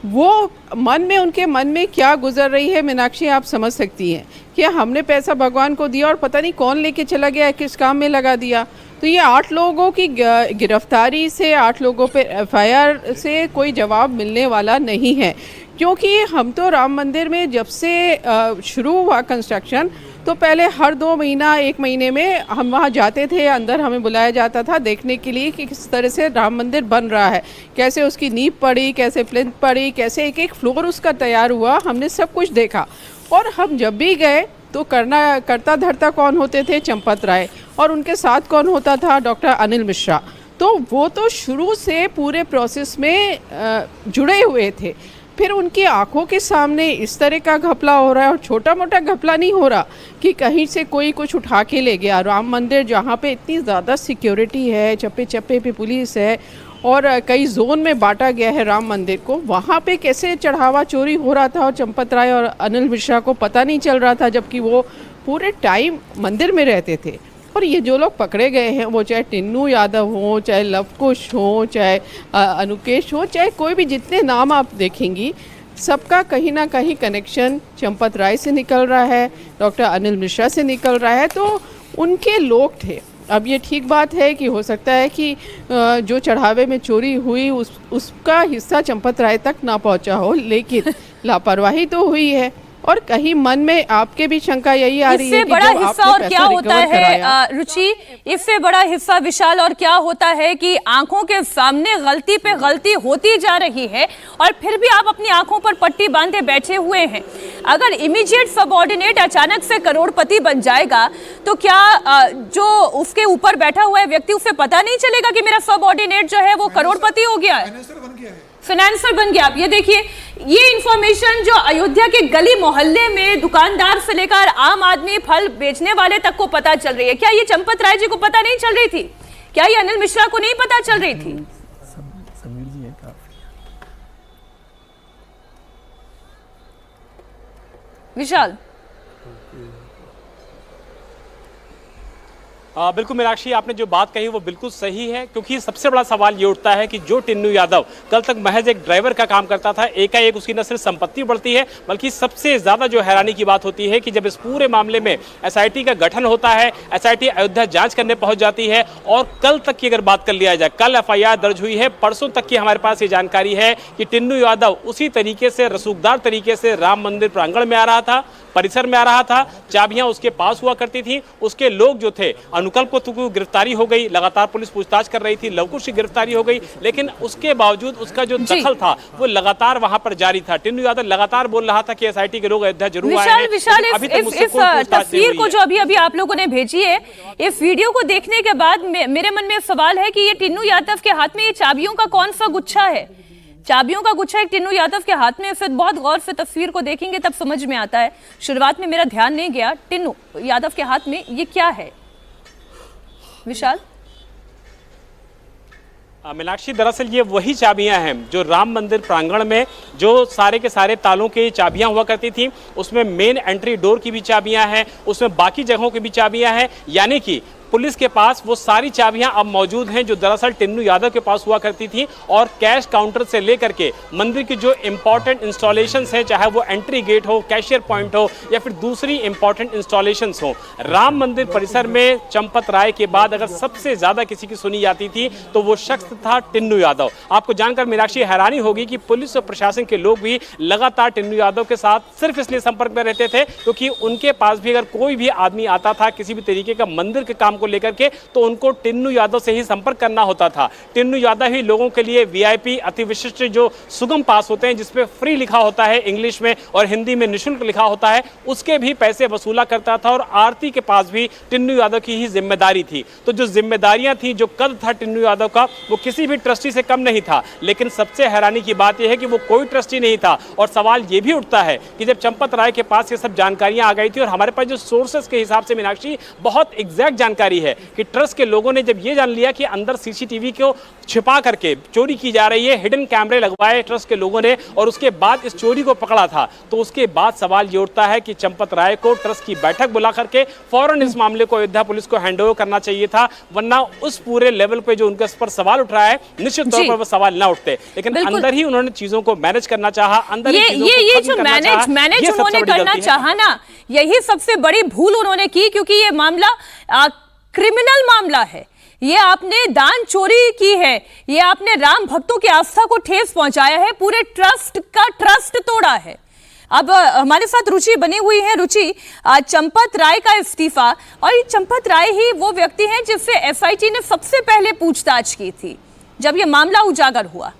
वो उनके मन में क्या गुजर रही है मीनाक्षी, आप समझ सकती हैं कि हमने पैसा भगवान को दिया और पता नहीं कौन लेके चला गया, किस काम में लगा दिया। तो ये 8 लोगों की गिरफ्तारी से, 8 लोगों पे एफआईआर से कोई जवाब मिलने वाला नहीं है, क्योंकि हम तो राम मंदिर में जब से शुरू हुआ कंस्ट्रक्शन, तो पहले हर 2 महीना 1 महीने में हम वहाँ जाते थे, अंदर हमें बुलाया जाता था देखने के लिए कि किस तरह से राम मंदिर बन रहा है, कैसे उसकी नींव पड़ी, कैसे प्लिंथ पड़ी, कैसे एक एक फ्लोर उसका तैयार हुआ, हमने सब कुछ देखा। और हम जब भी गए तो करता धरता कौन होते थे? चंपत राय, और उनके साथ कौन होता था? डॉक्टर अनिल मिश्रा। तो वो तो शुरू से पूरे प्रोसेस में जुड़े हुए थे। फिर उनकी आंखों के सामने इस तरह का घपला हो रहा है, और छोटा मोटा घपला नहीं हो रहा कि कहीं से कोई कुछ उठा के ले गया। राम मंदिर जहाँ पे इतनी ज़्यादा सिक्योरिटी है, चप्पे चप्पे पे पुलिस है और कई जोन में बांटा गया है राम मंदिर को, वहाँ पे कैसे चढ़ावा चोरी हो रहा था और चंपत राय और अनिल मिश्रा को पता नहीं चल रहा था, जबकि वो पूरे टाइम मंदिर में रहते थे। और ये जो लोग पकड़े गए हैं, वो चाहे टिन्नू यादव हो, चाहे लवकुश हो, चाहे अनुकेश हो, चाहे कोई भी, जितने नाम आप देखेंगी सबका कहीं ना कहीं कनेक्शन चंपत राय से निकल रहा है, डॉक्टर अनिल मिश्रा से निकल रहा है। तो उनके लोग थे। अब ये ठीक बात है कि हो सकता है कि जो चढ़ावे में चोरी हुई उसका हिस्सा चंपत राय तक ना पहुंचा हो, लेकिन लापरवाही तो हुई है। और कहीं मन में आपके भी शंका यही आ रही है कि बड़ा जो हिस्सा आपने और क्या पैसा होता रिकवर कराया, है रुचि, इससे बड़ा हिस्सा विशाल और क्या होता है कि आंखों के सामने गलती पे गलती होती जा रही है और फिर भी आप अपनी आंखों पर पट्टी बांधे बैठे हुए हैं। अगर इमीडिएट सबऑर्डिनेट अचानक से करोड़पति बन जाएगा तो क्या जो उसके ऊपर बैठा हुआ है व्यक्ति, उसे पता नहीं चलेगा कि मेरा सबऑर्डिनेट जो है वो करोड़पति हो गया है, फाइनेंसर बन गया। आप ये देखिए, ये इंफॉर्मेशन जो अयोध्या के गली मोहल्ले में दुकानदार से लेकर आम आदमी, फल बेचने वाले तक को पता चल रही है। क्या ये चंपत राय जी को पता नहीं चल रही थी? क्या ये अनिल मिश्रा को नहीं पता चल रही थी? विशाल, बिल्कुल मीनाक्षी, आपने जो बात कही वो बिल्कुल सही है, क्योंकि सबसे बड़ा सवाल ये उठता है कि जो टिन्नू यादव कल तक महज एक ड्राइवर का काम करता था, एकाएक उसकी न सिर्फ संपत्ति बढ़ती है, बल्कि सबसे ज्यादा जो हैरानी की बात होती है कि जब इस पूरे मामले में एसआईटी का गठन होता है, एसआईटी अयोध्या जांच करने पहुंच जाती है, और कल तक की अगर बात कर लिया जाए, कल एफआईआर दर्ज हुई है, परसों तक की हमारे पास ये जानकारी है कि टिन्नू यादव उसी तरीके से, रसूखदार तरीके से राम मंदिर प्रांगण में आ रहा था, परिसर में आ रहा था, चाबियां उसके पास हुआ करती थी। उसके लोग जो थे, अनुकल्प को गिरफ्तारी हो गई, लगातार पुलिस पूछताछ कर रही थी, लवकुश की गिरफ्तारी हो गई, लेकिन उसके बावजूद उसका जो दखल था वो लगातार वहां पर जारी था। टिन्नू यादव लगातार बोल रहा था कि एसआईटी के लोग अयोध्या जरूर आए हैं। विशाल, इस तस्वीर को जो अभी आप लोगों ने भेजी है, इस वीडियो को देखने के बाद मेरे मन में सवाल है कि ये टिन्नू यादव के हाथ में ये चाबियों का कौन सा गुच्छा है? चाबियों का गुच्छा एक टिन्नू यादव के हाथ में। फिर बहुत गौर से तस्वीर को देखेंगे तब समझ में आता है। शुरुआत में मेरा ध्यान नहीं गया, टिन्नू यादव के हाथ में ये क्या है? विशाल, मीनाक्षी, दरअसल ये वही चाबियां हैं जो राम मंदिर प्रांगण में जो सारे के सारे तालों की चाबियां हुआ करती थी, उसमें मेन एंट्री डोर की भी चाबियां हैं, उसमें बाकी जगहों की भी चाबियां हैं। यानी कि पुलिस के पास वो सारी चाबियां अब मौजूद हैं जो दरअसल टिन्नू यादव के पास हुआ करती थी। और कैश काउंटर से लेकर के मंदिर की जो इंपॉर्टेंट इंस्टॉलेशंस हैं, चाहे वो एंट्री गेट हो, कैशियर पॉइंट हो, या फिर दूसरी इंपॉर्टेंट इंस्टॉलेशंस हो, राम मंदिर परिसर में चंपत राय के बाद अगर सबसे ज्यादा किसी की सुनी जाती थी तो वो शख्स था टिन्नू यादव। आपको जानकर मीनाक्षी हैरानी होगी कि पुलिस और प्रशासन के लोग भी लगातार टिन्नू यादव के साथ सिर्फ इसलिए संपर्क में रहते थे क्योंकि उनके पास भी अगर कोई भी आदमी आता था किसी भी तरीके का मंदिर के काम को लेकर के, तो उनको टिन्नू यादव से ही संपर्क करना होता था। टिन्नू यादव ही लोगों के लिए वीआईपी अति विशिष्ट जो सुगम पास होते हैं, जिसपे फ्री लिखा होता है इंग्लिश में और हिंदी में निःशुल्क लिखा होता है, उसके भी पैसे वसूला करता था। और आरती के पास भी टिन्नू यादव की ही जिम्मेदारी थी। तो जो जिम्मेदारियां थी, जो कद था टिन्नू यादव का, वो किसी भी ट्रस्टी से कम नहीं था। लेकिन सबसे हैरानी की बात यह है कि वो कोई ट्रस्टी नहीं था। और सवाल यह भी उठता है कि जब चंपत राय के पास ये सब जानकारियां आ गई थी, और हमारे पास जो सोर्सेस के हिसाब से मीनाक्षी बहुत एग्जैक्ट जानकारी है कि ट्रस्ट के लोगों ने जब ये जान लिया कि अंदर सीसीटीवी को छिपा करके चोरी की जा रही है, हिडन कैमरे लगवाए ट्रस्ट के लोगों ने, और उसके बाद इस चोरी को पकड़ा था, तो उसके बाद सवाल ये उठता है कि चंपत राय को ट्रस्ट की बैठक बुला करके फौरन इस मामले को अयोध्या पुलिस को हैंडओवर करना चाहिए था, वरना उस पूरे लेवल पे जो उनके पर सवाल उठ रहा है, निश्चित तौर पर वो सवाल ना उठते। लेकिन अंदर ही उन्होंने चीजों को मैनेज करना चाहा, अंदर ये जो मैनेज उन्होंने करना चाहा ना, यही सबसे बड़ी भूल उन्होंने की, क्योंकि ये मामला क्रिमिनल मामला है। ये आपने दान चोरी की है, ये आपने राम भक्तों की आस्था को ठेस पहुंचाया है, पूरे ट्रस्ट का ट्रस्ट तोड़ा है। अब हमारे साथ रुचि बनी हुई है। रुचि, चंपत राय का इस्तीफा, और ये चंपत राय ही वो व्यक्ति हैं जिससे एसआईटी ने सबसे पहले पूछताछ की थी जब ये मामला उजागर हुआ।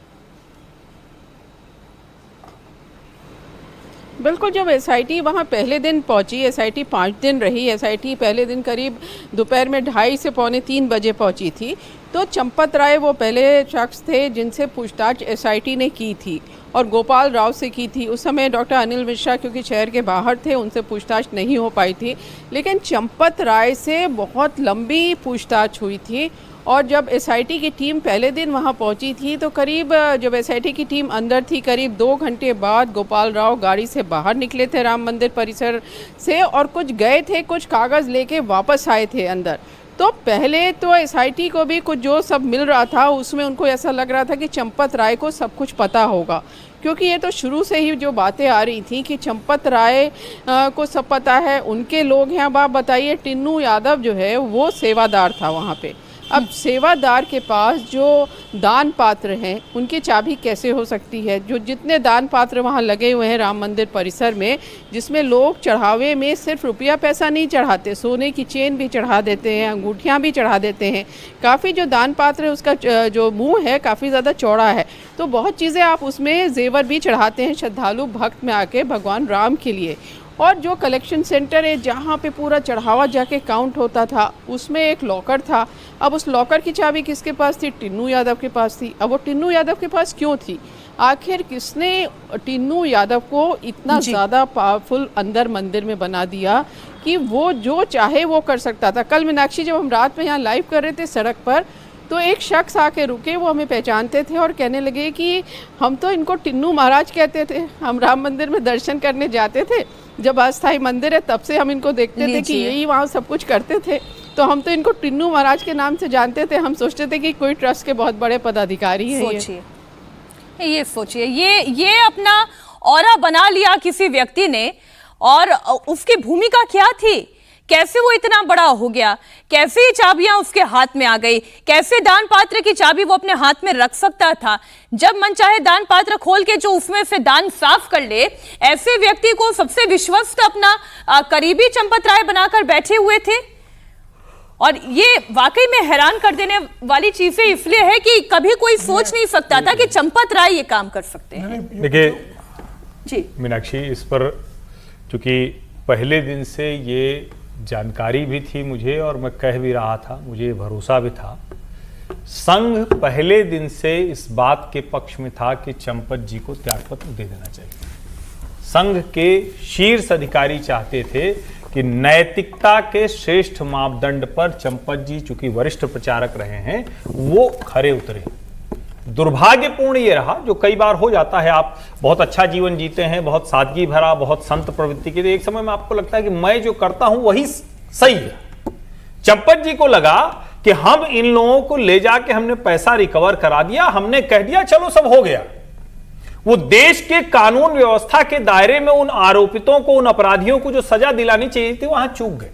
बिल्कुल, जब एसआईटी वहाँ पहले दिन पहुंची, एसआईटी 5 दिन रही, एसआईटी पहले दिन करीब दोपहर में 2:30 से पौने 3 बजे पहुंची थी, तो चंपत राय वो पहले शख्स थे जिनसे पूछताछ एसआईटी ने की थी और गोपाल राव से की थी। उस समय डॉक्टर अनिल मिश्रा क्योंकि शहर के बाहर थे, उनसे पूछताछ नहीं हो पाई थी, लेकिन चंपत राय से बहुत लंबी पूछताछ हुई थी। और जब एसआईटी की टीम पहले दिन वहां पहुंची थी तो करीब जब एसआईटी की टीम अंदर थी, करीब 2 घंटे बाद गोपाल राव गाड़ी से बाहर निकले थे राम मंदिर परिसर से और कुछ गए थे, कुछ कागज़ लेके वापस आए थे अंदर। तो पहले तो एसआईटी को भी कुछ जो सब मिल रहा था उसमें उनको ऐसा लग रहा था कि चंपत राय को सब कुछ पता होगा, क्योंकि ये तो शुरू से ही जो बातें आ रही थी कि चंपत राय को सब पता है, उनके लोग हैं। अब आप बताइए, टिन्नू यादव जो है वो सेवादार था वहाँ पे। अब सेवादार के पास जो दान पात्र हैं उनकी चाबी कैसे हो सकती है? जो जितने दान पात्र वहाँ लगे हुए हैं राम मंदिर परिसर में, जिसमें लोग चढ़ावे में सिर्फ रुपया पैसा नहीं चढ़ाते, सोने की चेन भी चढ़ा देते हैं, अंगूठियाँ भी चढ़ा देते हैं। काफ़ी जो दान पात्र है उसका जो मुंह है काफ़ी ज़्यादा चौड़ा है, तो बहुत चीज़ें आप उसमें जेवर भी चढ़ाते हैं श्रद्धालु भक्त में आके भगवान राम के लिए। और जो कलेक्शन सेंटर है जहाँ पे पूरा चढ़ावा जाके काउंट होता था, उसमें एक लॉकर था। अब उस लॉकर की चाबी किसके पास थी? टिन्नू यादव के पास थी। अब वो टिन्नू यादव के पास क्यों थी? आखिर किसने टिन्नू यादव को इतना ज़्यादा पावरफुल अंदर मंदिर में बना दिया कि वो जो चाहे वो कर सकता था? कल मीनाक्षी, जब हम रात में यहाँ लाइव कर रहे थे सड़क पर, तो एक शख्स आके रुके, वो हमें पहचानते थे और कहने लगे कि हम तो इनको टिन्नू महाराज कहते थे, हम राम मंदिर में दर्शन करने जाते थे, जब अस्थाई मंदिर है तब से हम इनको देखते थे कि यही वहाँ सब कुछ करते थे, तो हम तो इनको टिन्नू महाराज के नाम से जानते थे। हम सोचते थे कि कोई ट्रस्ट के बहुत बड़े पदाधिकारी हैं। ये सोचिए, ये अपना ऑरा बना लिया किसी व्यक्ति ने, और उसकी भूमिका क्या थी? कैसे वो इतना बड़ा हो गया? कैसे ये चाबियां उसके हाथ में आ गई? कैसे दान पात्र की चाबी वो अपने हाथ में रख सकता था? जब मन चाहे दान पात्र खोल के जो उसमें से दान साफ कर ले, ऐसे व्यक्ति को सबसे विश्वस्त अपना करीबी चंपत राय बनाकर बैठे हुए थे। और ये वाकई में हैरान कर देने वाली चीजें इसलिए है कि कभी कोई सोच नहीं सकता था कि चंपत राय ये काम कर सकते हैं। देखिए जी मीनाक्षी, इस पर चूंकि पहले दिन से ये जानकारी भी थी मुझे और मैं कह भी रहा था, मुझे भरोसा भी था, संघ पहले दिन से इस बात के पक्ष में था कि चंपत जी को त्यागपत्र दे देना चाहिए। संघ के शीर्ष अधिकारी चाहते थे कि नैतिकता के श्रेष्ठ मापदंड पर चंपत जी, चूंकि वरिष्ठ प्रचारक रहे हैं, वो खरे उतरे। दुर्भाग्यपूर्ण ये रहा, जो कई बार हो जाता है, आप बहुत अच्छा जीवन जीते हैं, बहुत सादगी भरा, बहुत संत प्रवृत्ति के, एक समय में आपको लगता है कि मैं जो करता हूं वही सही है। चंपत जी को लगा कि हम इन लोगों को ले जाके हमने पैसा रिकवर करा दिया, हमने कह दिया चलो सब हो गया। वो देश के कानून व्यवस्था के दायरे में उन आरोपितों को, उन अपराधियों को जो सजा दिलानी चाहिए थी, वहां चूक गए।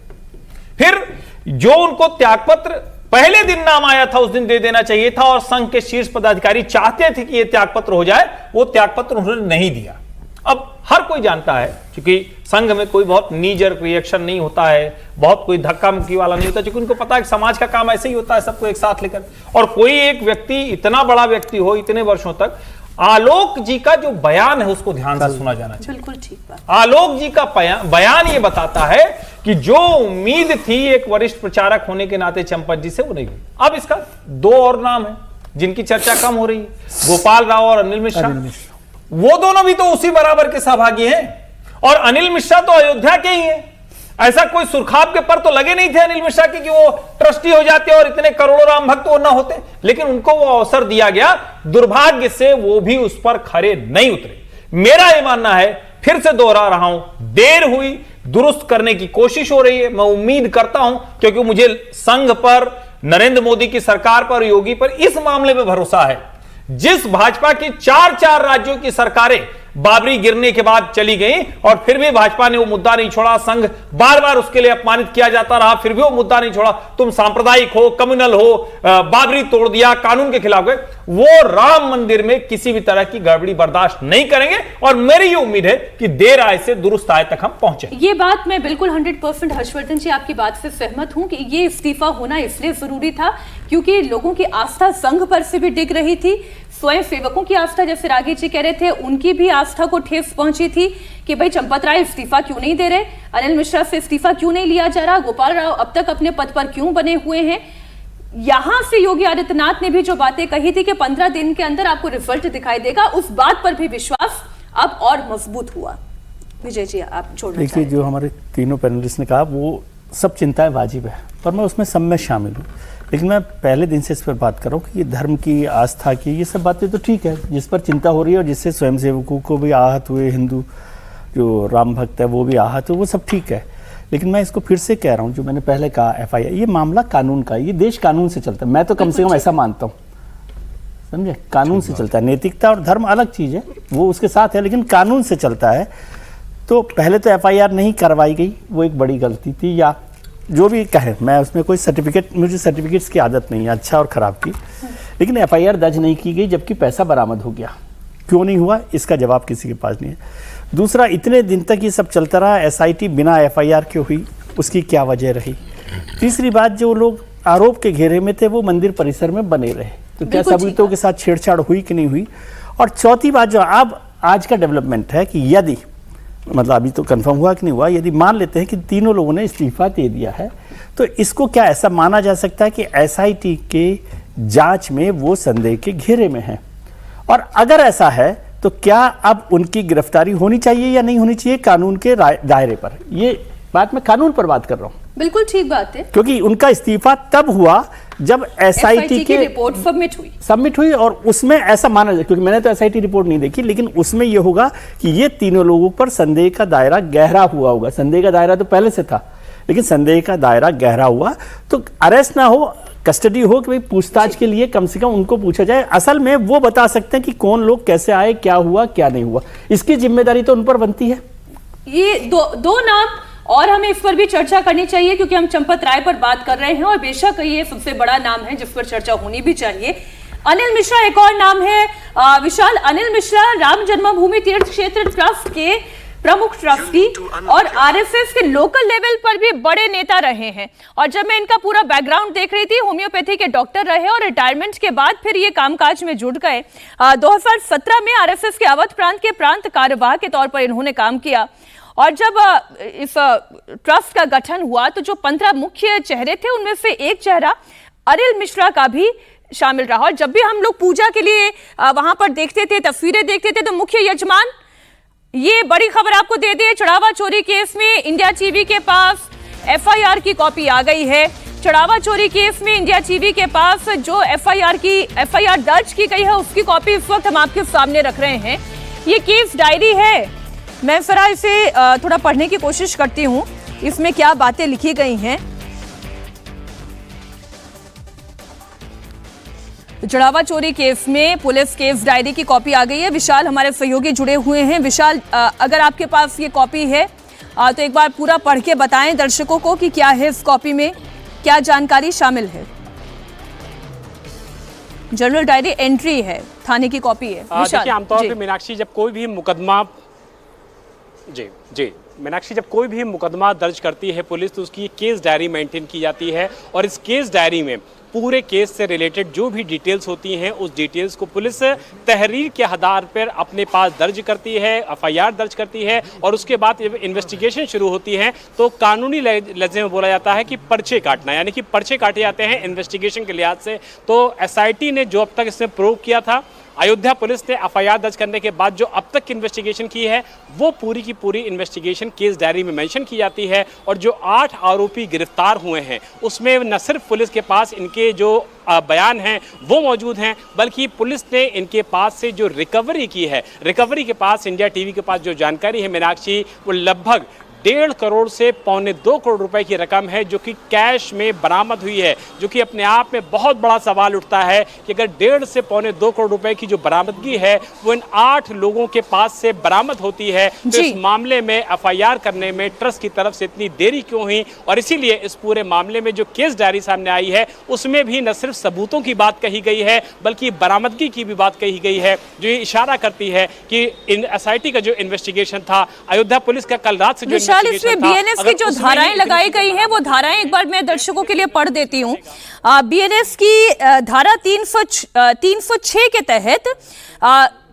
फिर जो उनको त्यागपत्र पहले दिन नाम आया था उस दिन दे देना चाहिए था, और संघ के शीर्ष पदाधिकारी चाहते थे कि यह त्यागपत्र हो जाए, वो त्यागपत्र उन्होंने नहीं दिया। अब हर कोई जानता है, क्योंकि संघ में कोई बहुत नीजर रिएक्शन नहीं होता है, बहुत कोई धक्का मुक्की वाला नहीं होता, क्योंकि उनको पता है कि समाज का काम ऐसे ही होता है, सबको एक साथ लेकर। और कोई एक व्यक्ति, इतना बड़ा व्यक्ति हो इतने वर्षों तक, आलोक जी का जो बयान है उसको ध्यान से सुना जाना चाहिए। बिल्कुल ठीक बात। आलोक जी का बयान ये बताता है कि जो उम्मीद थी एक वरिष्ठ प्रचारक होने के नाते चंपत जी से, वो नहीं हुई। अब इसका 2 और नाम है जिनकी चर्चा कम हो रही है, गोपाल राव और अनिल मिश्रा। वो दोनों भी तो उसी बराबर के सहभागी हैं, और अनिल मिश्रा तो अयोध्या के ही हैं। ऐसा कोई सुरखाब के पर तो लगे नहीं थे अनिल मिश्रा की कि वो ट्रस्टी हो जाते और इतने करोड़ों राम भक्त वो ना होते, लेकिन उनको वो अवसर दिया गया। दुर्भाग्य से वो भी उस पर खरे नहीं उतरे। मेरा ये मानना है, फिर से दोहरा रहा हूं, देर हुई, दुरुस्त करने की कोशिश हो रही है। मैं उम्मीद करता हूं, क्योंकि मुझे संघ पर, नरेंद्र मोदी की सरकार पर, योगी पर इस मामले में भरोसा है। जिस भाजपा की 4 राज्यों की सरकारें बाबरी गिरने के बाद चली गई और फिर भी भाजपा ने वो मुद्दा नहीं छोड़ा, संघ बार बार उसके लिए अपमानित किया जाता रहा, फिर भी वो मुद्दा नहीं छोड़ा। तुम सांप्रदायिक हो, कम्युनल हो, बाबरी तोड़ दिया, कानून के खिलाफ गए, वो राम मंदिर में किसी भी तरह की गड़बड़ी बर्दाश्त नहीं करेंगे। और मेरी ये उम्मीद है कि देर आए से दुरुस्त आए तक हम पहुंचे। ये बात मैं बिल्कुल 100% हर्षवर्धन जी आपकी बात से सहमत हूं कि ये इस्तीफा होना इसलिए जरूरी था क्योंकि लोगों की आस्था संघ पर से भी डिग रही थी, स्वयं सेवकों की आस्था, जैसे राघी जी कह रहे थे, उनकी भी आस्था को ठेस पहुंची थी कि भाई चंपत राय इस्तीफा क्यों नहीं दे रहे, अनिल मिश्रा से इस्तीफा क्यों नहीं लिया जा रहा, गोपाल राव अब तक अपने पद पर क्यों बने हुए हैं। यहां से योगी आदित्यनाथ ने भी जो बातें कही थी कि 15 दिन के अंदर आपको रिजल्ट दिखाई देगा, उस बात पर भी विश्वास अब और मजबूत हुआ। विजय जी, आप छोड़ना देखिए, जो हमारे तीनों पैनलिस्ट ने कहा वो सब चिंताएं वाजिब है, पर मैं उसमें सब में शामिल हूँ। लेकिन मैं पहले दिन से इस पर बात कर रहा हूँ कि ये धर्म की, आस्था की, ये सब बातें तो ठीक है, जिस पर चिंता हो रही है और जिससे स्वयंसेवकों को भी आहत हुए, हिंदू जो राम भक्त है वो भी आहत हुए, वो सब ठीक है। लेकिन मैं इसको फिर से कह रहा हूँ, जो मैंने पहले कहा, FIR, ये मामला कानून का, ये देश कानून से चलता है। मैं तो कम से कम ऐसा मानता हूँ, समझे, कानून से चलता है। नैतिकता और धर्म अलग चीज़ है, वो उसके साथ है, लेकिन कानून से चलता है। तो पहले तो FIR नहीं करवाई गई, वो एक बड़ी गलती थी, या जो भी कहे, मैं उसमें कोई सर्टिफिकेट, मुझे सर्टिफिकेट्स की आदत नहीं है अच्छा और ख़राब की, लेकिन FIR दर्ज नहीं की गई जबकि पैसा बरामद हो गया। क्यों नहीं हुआ, इसका जवाब किसी के पास नहीं है। दूसरा, इतने दिन तक ये सब चलता रहा, SIT बिना FIR के हुई, उसकी क्या वजह रही। तीसरी बात, जो लोग आरोप के घेरे में थे वो मंदिर परिसर में बने रहे, तो क्या सबूतों के साथ छेड़छाड़ हुई कि नहीं हुई। और चौथी बात, जो अब आज का डेवलपमेंट है कि यदि, मतलब अभी तो कंफर्म हुआ कि नहीं हुआ, यदि मान लेते हैं कि तीनों लोगों ने इस्तीफा दे दिया है, तो इसको क्या ऐसा माना जा सकता है कि SIT के जांच में वो संदेह के घेरे में है। और अगर ऐसा है तो क्या अब उनकी गिरफ्तारी होनी चाहिए या नहीं होनी चाहिए कानून के दायरे पर। ये बात मैं कानून पर बात कर रहा हूँ। बिल्कुल ठीक बात है, क्योंकि उनका इस्तीफा तब हुआ जब SIT की रिपोर्ट सबमिट हुई और उसमें ऐसा माना जाए, क्योंकि मैंने तो SIT रिपोर्ट नहीं देखी, लेकिन उसमें यह होगा कि ये तीनों लोगों पर संदेह का दायरा गहरा हुआ होगा। संदेह का दायरा तो पहले से था, लेकिन संदेह का दायरा गहरा हुआ, तो अरेस्ट ना हो, कस्टडी हो, कि भाई पूछताछ के लिए कम से कम उनको पूछा जाए। असल में वो बता सकते हैं कि कौन लोग कैसे आए, क्या हुआ क्या नहीं हुआ, इसकी जिम्मेदारी तो उन पर बनती है। ये दो नाम और हमें इस पर भी चर्चा करनी चाहिए, क्योंकि हम चंपत राय पर बात कर रहे हैं और बेशक ये सबसे बड़ा नाम है जिस पर चर्चा होनी भी चाहिए। अनिल मिश्रा एक और नाम है, विशाल। अनिल मिश्रा राम जन्मभूमि तीर्थ क्षेत्र ट्रस्ट के प्रमुख ट्रस्टी और RSS के लोकल लेवल पर भी बड़े नेता रहे हैं। और जब मैं इनका पूरा बैकग्राउंड देख रही थी, होम्योपैथी के डॉक्टर रहे और रिटायरमेंट के बाद फिर ये कामकाज में जुट गए। 2017 में RSS के अवध प्रांत के प्रांत कार्यवाह के तौर पर इन्होंने काम किया। और जब इस ट्रस्ट का गठन हुआ तो जो 15 मुख्य चेहरे थे उनमें से एक चेहरा अनिल मिश्रा का भी शामिल रहा। और जब भी हम लोग पूजा के लिए वहां पर देखते थे, तस्वीरें देखते थे, तो मुख्य यजमान, ये बड़ी खबर आपको दे दें, चढ़ावा चोरी केस में इंडिया टीवी के पास FIR की कॉपी आ गई है। चढ़ावा चोरी केस में इंडिया टीवी के पास जो FIR दर्ज की गई है उसकी कॉपी इस वक्त हम आपके सामने रख रहे हैं। ये केस डायरी है, मैं जरा इसे थोड़ा पढ़ने की कोशिश करती हूँ, इसमें क्या बातें लिखी गई हैं। चढ़ावा चोरी केस में पुलिस केस डायरी की कॉपी आ गई है। विशाल हमारे सहयोगी जुड़े हुए हैं। विशाल, अगर आपके पास ये कॉपी है तो एक बार पूरा पढ़ के बताएं दर्शकों को कि क्या है इस कॉपी में, क्या जानकारी शामिल है। जनरल डायरी एंट्री है, थाने की कॉपी है। देखिए, आमतौर पे मीनाक्षी, जब कोई भी मुकदमा मीनाक्षी जब कोई भी मुकदमा दर्ज करती है पुलिस, तो उसकी केस डायरी मेंटेन की जाती है और इस केस डायरी में पूरे केस से रिलेटेड जो भी डिटेल्स होती हैं उस डिटेल्स को पुलिस तहरीर के आधार पर अपने पास दर्ज करती है, FIR दर्ज करती है और उसके बाद इन्वेस्टिगेशन शुरू होती है। तो कानूनी लहजे में बोला जाता है कि पर्चे काटना, यानी कि पर्चे काटे जाते हैं इन्वेस्टिगेशन के लिहाज से। तो SIT ने जो अब तक इसमें प्रूव किया था, अयोध्या पुलिस ने FIR दर्ज करने के बाद जो अब तक की इन्वेस्टिगेशन की है, वो पूरी की पूरी इन्वेस्टिगेशन केस डायरी में मेंशन की जाती है। और जो 8 आरोपी गिरफ्तार हुए हैं उसमें न सिर्फ पुलिस के पास इनके जो बयान हैं वो मौजूद हैं, बल्कि पुलिस ने इनके पास से जो रिकवरी की है, रिकवरी के पास इंडिया टीवी के पास जो जानकारी है मीनाक्षी, वो लगभग 1.5 करोड़ से 1.25 करोड़ रुपए की रकम है जो कि कैश में बरामद हुई है, जो कि अपने आप में बहुत बड़ा सवाल उठता है कि अगर 1.5 से 1.25 करोड़ रुपए की जो बरामदगी है वो इन 8 लोगों के पास से बरामद होती है, तो इस मामले में FIR करने में ट्रस्ट की तरफ से इतनी देरी क्यों हुई। और इसीलिए इस पूरे मामले में जो केस डायरी सामने आई है उसमें भी न सिर्फ सबूतों की बात कही गई है बल्कि बरामदगी की भी बात कही गई है, जो ये इशारा करती है कि इन SIT का जो इन्वेस्टिगेशन था, अयोध्या पुलिस का कल रात से जो विशाल, इसमें बीएनएस की जो धाराएं लगाई गई हैं वो धाराएं एक बार मैं दर्शकों के लिए पढ़ देती हूँ। बीएनएस की धारा 306 के तहत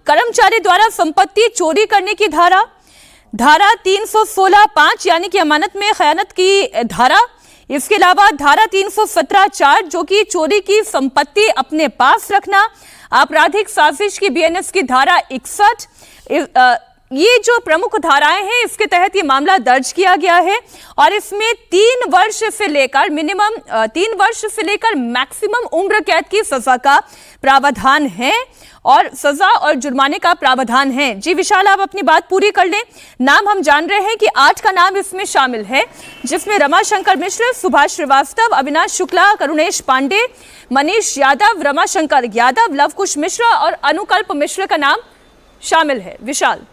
कर्मचारी द्वारा संपत्ति चोरी करने की धारा 316(5) यानी कि अमानत में खयानत की धारा, इसके अलावा धारा 317(4) जो कि चोरी की संपत्ति अपने पास रखना, आपराधिक साजिश की बीएनएस की धारा 61, ये जो प्रमुख धाराएं हैं इसके तहत ये मामला दर्ज किया गया है और इसमें 3 वर्ष से लेकर मिनिमम 3 वर्ष से लेकर मैक्सिमम उम्र कैद की सजा का प्रावधान है और सजा और जुर्माने का प्रावधान है। जी विशाल, आप अपनी बात पूरी कर लें। नाम हम जान रहे हैं कि 8 का नाम इसमें शामिल है, जिसमें रमाशंकर मिश्र, सुभाष श्रीवास्तव, अविनाश शुक्ला, करुणेश पांडे, मनीष यादव, रमाशंकर यादव, लवकुश मिश्रा और अनुकल्प मिश्र का नाम शामिल है। विशाल,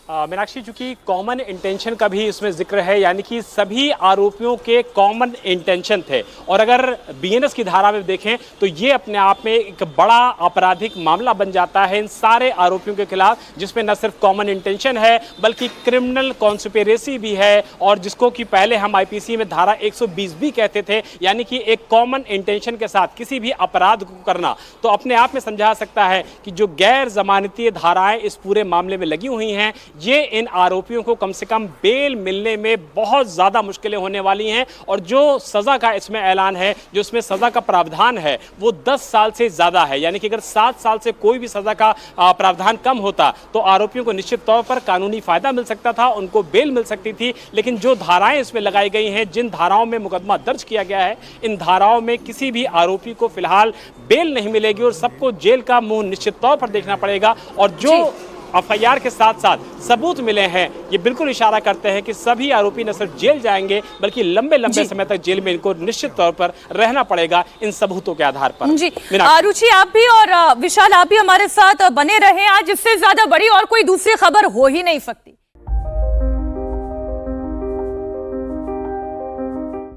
मीनाक्षी, चूंकि कॉमन इंटेंशन का भी इसमें जिक्र है, यानी कि सभी आरोपियों के कॉमन इंटेंशन थे और अगर बीएनएस की धारा में देखें तो ये अपने आप में एक बड़ा आपराधिक मामला बन जाता है इन सारे आरोपियों के खिलाफ, जिसमें न सिर्फ कॉमन इंटेंशन है बल्कि क्रिमिनल कॉन्स्पिरेसी भी है और जिसको कि पहले हम आईपीसी में धारा 120 भी कहते थे, यानी कि एक कॉमन इंटेंशन के साथ किसी भी अपराध को करना। तो अपने आप में समझा सकता है कि जो गैर जमानती धाराएं इस पूरे मामले में लगी हुई हैं, ये इन आरोपियों को कम से कम बेल मिलने में बहुत ज्यादा मुश्किलें होने वाली हैं और जो सजा का इसमें ऐलान है, जो इसमें सजा का प्रावधान है वो 10 साल से ज्यादा है। यानी कि अगर 7 साल से कोई भी सजा का प्रावधान कम होता तो आरोपियों को निश्चित तौर पर कानूनी फायदा मिल सकता था, उनको बेल मिल सकती थी, लेकिन जो धाराएं इसमें लगाई गई हैं, जिन धाराओं में मुकदमा दर्ज किया गया है, इन धाराओं में किसी भी आरोपी को फिलहाल बेल नहीं मिलेगी और सबको जेल का मुंह निश्चित तौर पर देखना पड़ेगा। और जो एफआईआर के साथ साथ सबूत मिले हैं, ये बिल्कुल इशारा करते हैं कि सभी आरोपी न सिर्फ जेल जाएंगे बल्कि लंबे लंबे समय तक जेल में इनको निश्चित तौर पर रहना पड़ेगा इन सबूतों के आधार पर। जी रुचि, आप भी और विशाल आप भी हमारे साथ बने रहे। आज इससे ज्यादा बड़ी और कोई दूसरी खबर हो ही नहीं सकती।